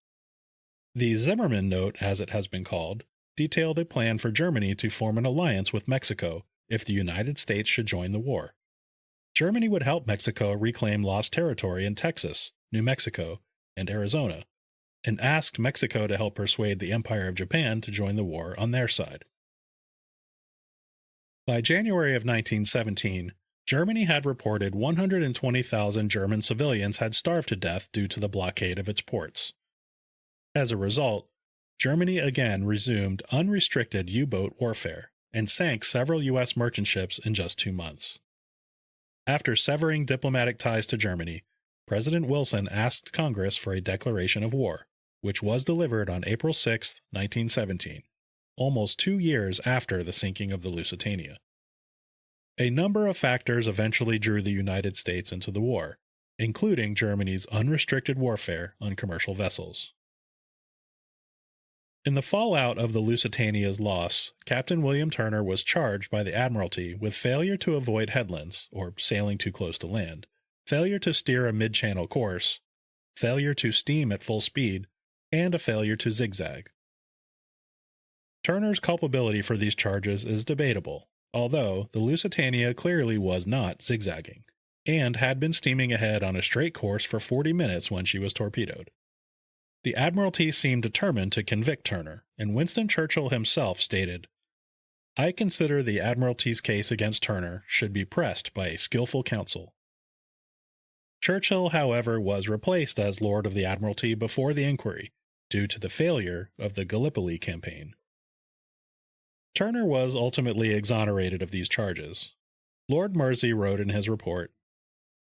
The Zimmermann note, as it has been called, detailed a plan for Germany to form an alliance with Mexico if the United States should join the war. Germany would help Mexico reclaim lost territory in Texas, New Mexico, and Arizona, and asked Mexico to help persuade the Empire of Japan to join the war on their side. By January of 1917, Germany had reported 120,000 German civilians had starved to death due to the blockade of its ports. As a result, Germany again resumed unrestricted U-boat warfare and sank several U.S. merchant ships in just 2 months. After severing diplomatic ties to Germany, President Wilson asked Congress for a declaration of war, which was delivered on April 6, 1917, almost 2 years after the sinking of the Lusitania. A number of factors eventually drew the United States into the war, including Germany's unrestricted warfare on commercial vessels. In the fallout of the Lusitania's loss, Captain William Turner was charged by the Admiralty with failure to avoid headlands, or sailing too close to land, failure to steer a mid-channel course, failure to steam at full speed, and a failure to zigzag. Turner's culpability for these charges is debatable, although the Lusitania clearly was not zigzagging, and had been steaming ahead on a straight course for 40 minutes when she was torpedoed. The Admiralty seemed determined to convict Turner, and Winston Churchill himself stated, "I consider the Admiralty's case against Turner should be pressed by a skillful counsel." Churchill, however, was replaced as Lord of the Admiralty before the inquiry, due to the failure of the Gallipoli campaign. Turner was ultimately exonerated of these charges. Lord Mersey wrote in his report,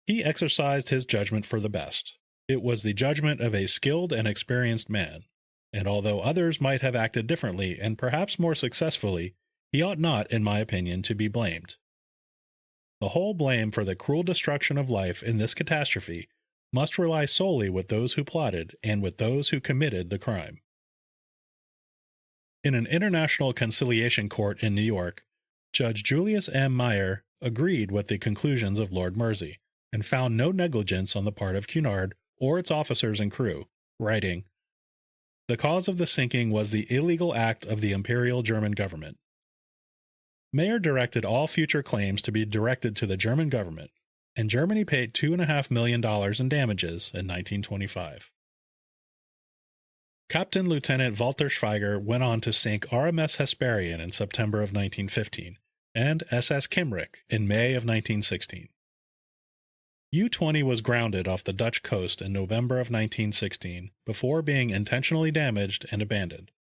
"He exercised his judgment for the best. It was the judgment of a skilled and experienced man, and although others might have acted differently and perhaps more successfully, he ought not, in my opinion, to be blamed. The whole blame for the cruel destruction of life in this catastrophe must rely solely with those who plotted and with those who committed the crime." In an international conciliation court in New York, Judge Julius M. Meyer agreed with the conclusions of Lord Mersey, and found no negligence on the part of Cunard or its officers and crew, writing, "The cause of the sinking was the illegal act of the Imperial German government." Mayer directed all future claims to be directed to the German government, and Germany paid $2.5 million in damages in 1925. Captain Lieutenant Walter Schweiger went on to sink RMS Hesperian in September of 1915 and SS Kimrich in May of 1916. U-20 was grounded off the Dutch coast in November of 1916 before being intentionally damaged and abandoned.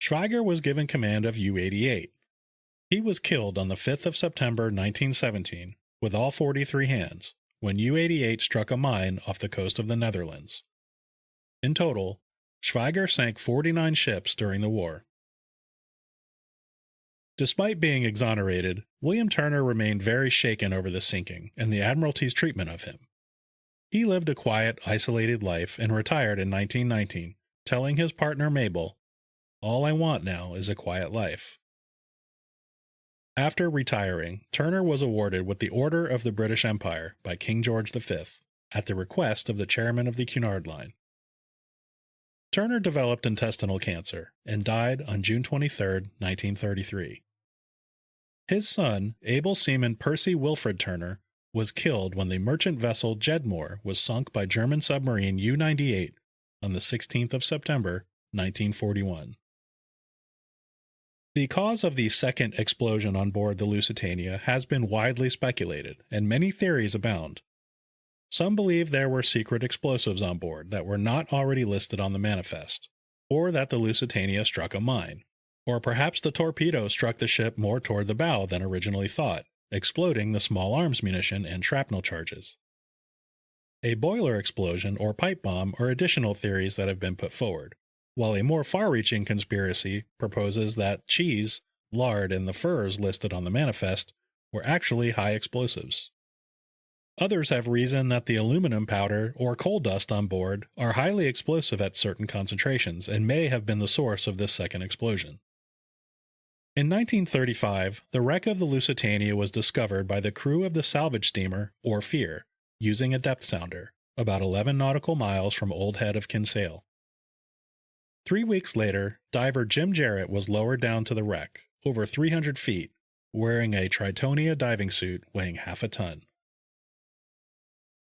Schweiger was given command of U-88. He was killed on the 5th of September 1917 with all 43 hands when U-88 struck a mine off the coast of the Netherlands. In total, Schweiger sank 49 ships during the war. Despite being exonerated, William Turner remained very shaken over the sinking and the Admiralty's treatment of him. He lived a quiet, isolated life and retired in 1919, telling his partner Mabel, "All I want now is a quiet life." After retiring, Turner was awarded with the Order of the British Empire by King George V, at the request of the chairman of the Cunard Line. Turner developed intestinal cancer and died on June 23, 1933. His son, able seaman Percy Wilfred Turner, was killed when the merchant vessel Jedmore was sunk by German submarine U-98 on the 16th of September, 1941. The cause of the second explosion on board the Lusitania has been widely speculated, and many theories abound. Some believe there were secret explosives on board that were not already listed on the manifest, or that the Lusitania struck a mine, or perhaps the torpedo struck the ship more toward the bow than originally thought, exploding the small arms munition and shrapnel charges. A boiler explosion or pipe bomb are additional theories that have been put forward, while a more far-reaching conspiracy proposes that cheese, lard, and the furs listed on the manifest were actually high explosives. Others have reasoned that the aluminum powder or coal dust on board are highly explosive at certain concentrations and may have been the source of this second explosion. In 1935, the wreck of the Lusitania was discovered by the crew of the salvage steamer Orfeer, using a depth sounder, about 11 nautical miles from Old Head of Kinsale. 3 weeks later, diver Jim Jarrett was lowered down to the wreck, over 300 feet, wearing a Tritonia diving suit weighing half a ton.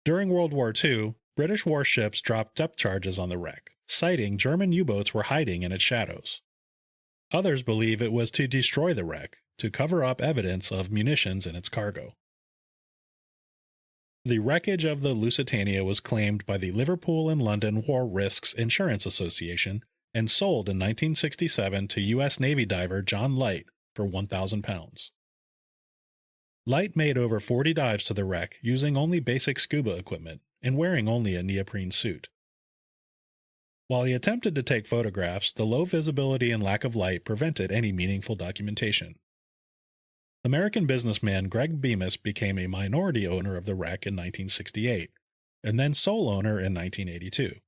During World War II, British warships dropped depth charges on the wreck, citing German U-boats were hiding in its shadows. Others believe it was to destroy the wreck, to cover up evidence of munitions in its cargo. The wreckage of the Lusitania was claimed by the Liverpool and London War Risks Insurance Association and sold in 1967 to U.S. Navy diver John Light for £1,000. Light made over 40 dives to the wreck using only basic scuba equipment and wearing only a neoprene suit. While he attempted to take photographs, the low visibility and lack of light prevented any meaningful documentation. American businessman Greg Bemis became a minority owner of the wreck in 1968, and then sole owner in 1982.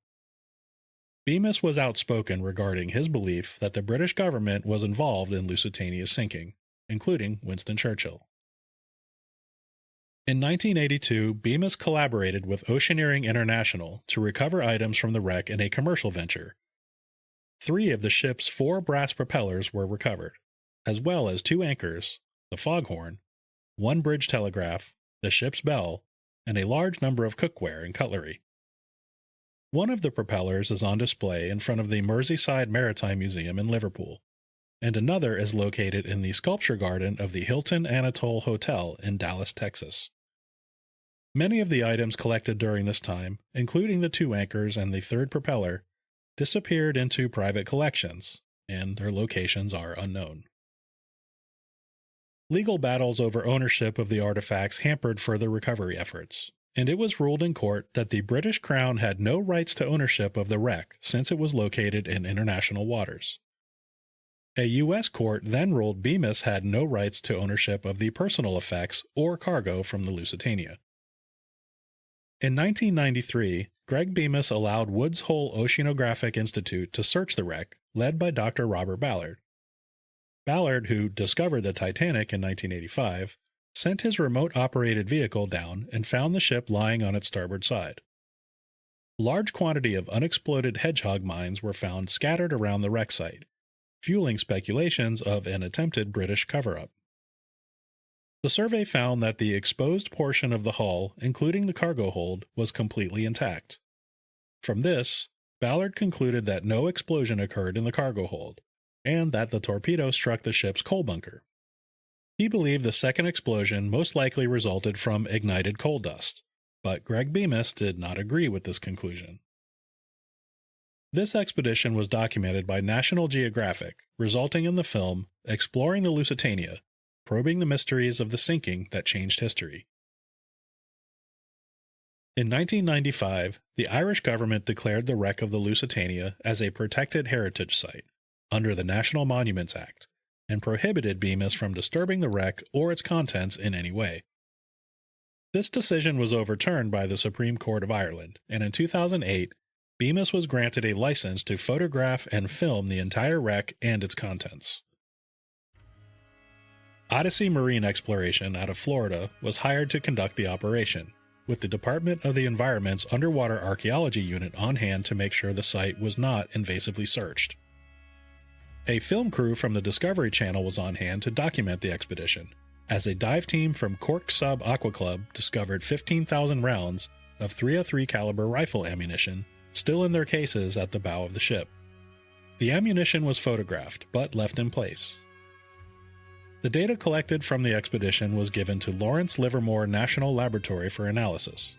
Bemis was outspoken regarding his belief that the British government was involved in Lusitania's sinking, including Winston Churchill. In 1982, Bemis collaborated with Oceaneering International to recover items from the wreck in a commercial venture. 3 of the ship's 4 brass propellers were recovered, as well as 2 anchors, the foghorn, 1 bridge telegraph, the ship's bell, and a large number of cookware and cutlery. One of the propellers is on display in front of the Merseyside Maritime Museum in Liverpool, and another is located in the sculpture garden of the Hilton Anatole Hotel in Dallas, Texas. Many of the items collected during this time, including the 2 anchors and the 3rd propeller, disappeared into private collections, and their locations are unknown. Legal battles over ownership of the artifacts hampered further recovery efforts, and it was ruled in court that the British Crown had no rights to ownership of the wreck since it was located in international waters. A U.S. court then ruled Bemis had no rights to ownership of the personal effects or cargo from the Lusitania. In 1993, Greg Bemis allowed Woods Hole Oceanographic Institute to search the wreck, led by Dr. Robert Ballard. Ballard, who discovered the Titanic in 1985, sent his remote-operated vehicle down and found the ship lying on its starboard side. A large quantity of unexploded hedgehog mines were found scattered around the wreck site, fueling speculations of an attempted British cover-up. The survey found that the exposed portion of the hull, including the cargo hold, was completely intact. From this, Ballard concluded that no explosion occurred in the cargo hold, and that the torpedo struck the ship's coal bunker. He believed the second explosion most likely resulted from ignited coal dust, but Greg Bemis did not agree with this conclusion. This expedition was documented by National Geographic, resulting in the film Exploring the Lusitania, probing the mysteries of the sinking that changed history. In 1995, the Irish government declared the wreck of the Lusitania as a protected heritage site under the National Monuments Act and prohibited Bemis from disturbing the wreck or its contents in any way. This decision was overturned by the Supreme Court of Ireland, and in 2008, Bemis was granted a license to photograph and film the entire wreck and its contents. Odyssey Marine Exploration out of Florida was hired to conduct the operation, with the Department of the Environment's Underwater Archaeology Unit on hand to make sure the site was not invasively searched. A film crew from the Discovery Channel was on hand to document the expedition, as a dive team from Cork Sub Aqua Club discovered 15,000 rounds of .303 caliber rifle ammunition still in their cases at the bow of the ship. The ammunition was photographed, but left in place. The data collected from the expedition was given to Lawrence Livermore National Laboratory for analysis.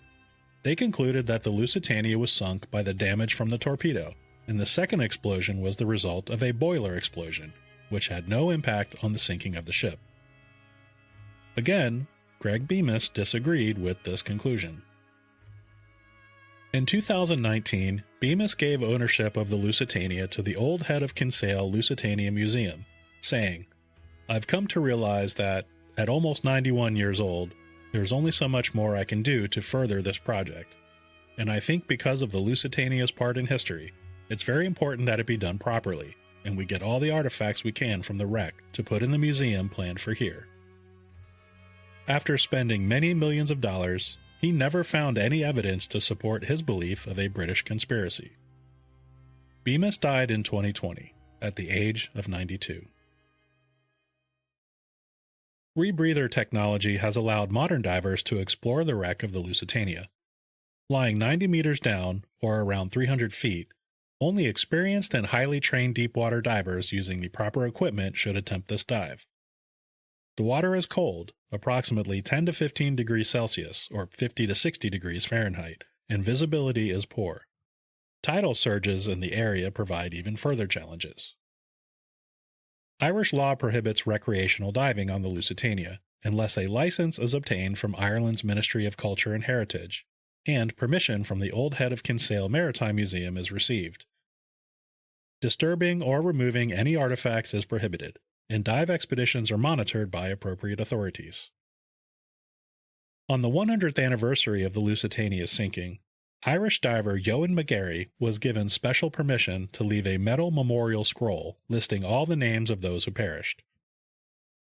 They concluded that the Lusitania was sunk by the damage from the torpedo, and the second explosion was the result of a boiler explosion, which had no impact on the sinking of the ship. Again, Greg Bemis disagreed with this conclusion. In 2019, Bemis gave ownership of the Lusitania to the old head of Kinsale Lusitania Museum, saying, "I've come to realize that, at almost 91 years old, there's only so much more I can do to further this project. And I think because of the Lusitania's part in history, it's very important that it be done properly, and we get all the artifacts we can from the wreck to put in the museum planned for here." After spending many millions of dollars, he never found any evidence to support his belief of a British conspiracy. Bemis died in 2020, at the age of 92. Rebreather technology has allowed modern divers to explore the wreck of the Lusitania. Lying 90 meters down, or around 300 feet, only experienced and highly trained deepwater divers using the proper equipment should attempt this dive. The water is cold, approximately 10 to 15 degrees Celsius, or 50 to 60 degrees Fahrenheit, and visibility is poor. Tidal surges in the area provide even further challenges. Irish law prohibits recreational diving on the Lusitania, unless a license is obtained from Ireland's Ministry of Culture and Heritage, and permission from the Old Head of Kinsale Maritime Museum is received. Disturbing or removing any artifacts is prohibited, and dive expeditions are monitored by appropriate authorities. On the 100th anniversary of the Lusitania's sinking, Irish diver Eoin McGarry was given special permission to leave a metal memorial scroll listing all the names of those who perished.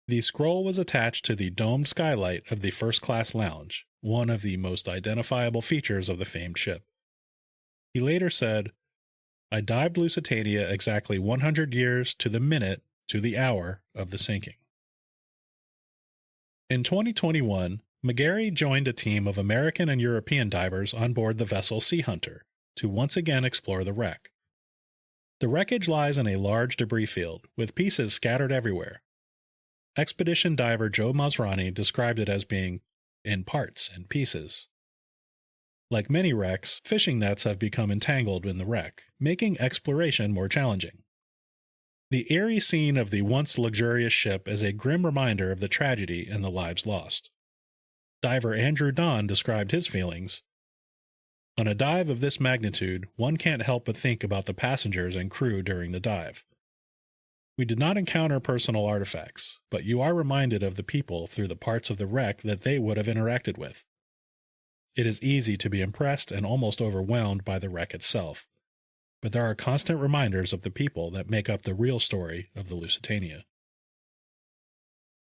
The scroll was attached to the domed skylight of the first-class lounge, one of the most identifiable features of the famed ship. He later said, "I dived Lusitania exactly 100 years to the minute to the hour of the sinking." In 2021, McGarry joined a team of American and European divers on board the vessel Sea Hunter to once again explore the wreck. The wreckage lies in a large debris field, with pieces scattered everywhere. Expedition diver Joe Masrani described it as being in parts and pieces. Like many wrecks, fishing nets have become entangled in the wreck, making exploration more challenging. The eerie scene of the once luxurious ship is a grim reminder of the tragedy and the lives lost. Diver Andrew Don described his feelings. "On a dive of this magnitude, one can't help but think about the passengers and crew during the dive. We did not encounter personal artifacts, but you are reminded of the people through the parts of the wreck that they would have interacted with. It is easy to be impressed and almost overwhelmed by the wreck itself, but there are constant reminders of the people that make up the real story of the Lusitania."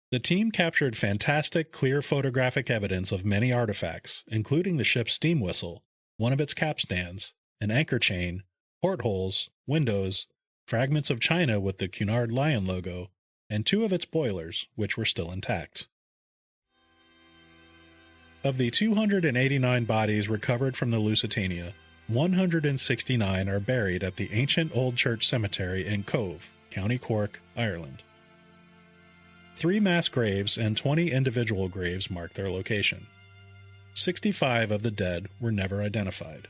The team captured fantastic, clear photographic evidence of many artifacts, including the ship's steam whistle, one of its capstans, an anchor chain, portholes, windows, fragments of china with the Cunard Lion logo, and 2 of its boilers, which were still intact. Of the 289 bodies recovered from the Lusitania, 169 are buried at the ancient Old Church Cemetery in Cove, County Cork, Ireland. 3 mass graves and 20 individual graves mark their location. 65 of the dead were never identified.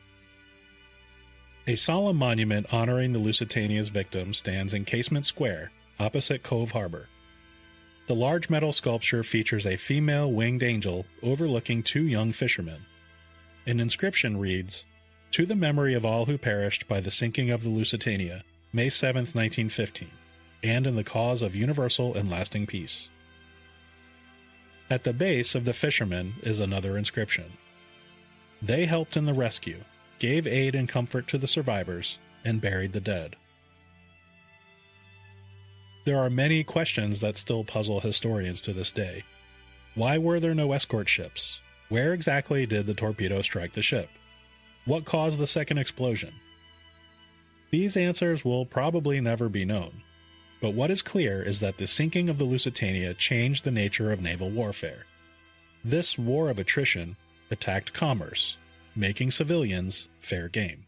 A solemn monument honoring the Lusitania's victims stands in Casement Square, opposite Cove Harbor. The large metal sculpture features a female winged angel overlooking 2 young fishermen. An inscription reads, "To the memory of all who perished by the sinking of the Lusitania, May 7, 1915, and in the cause of universal and lasting peace." At the base of the fishermen is another inscription. They helped in the rescue, gave aid and comfort to the survivors, and buried the dead. There are many questions that still puzzle historians to this day. Why were there no escort ships? Where exactly did the torpedo strike the ship? What caused the second explosion? These answers will probably never be known, but what is clear is that the sinking of the Lusitania changed the nature of naval warfare. This war of attrition attacked commerce, making civilians fair game.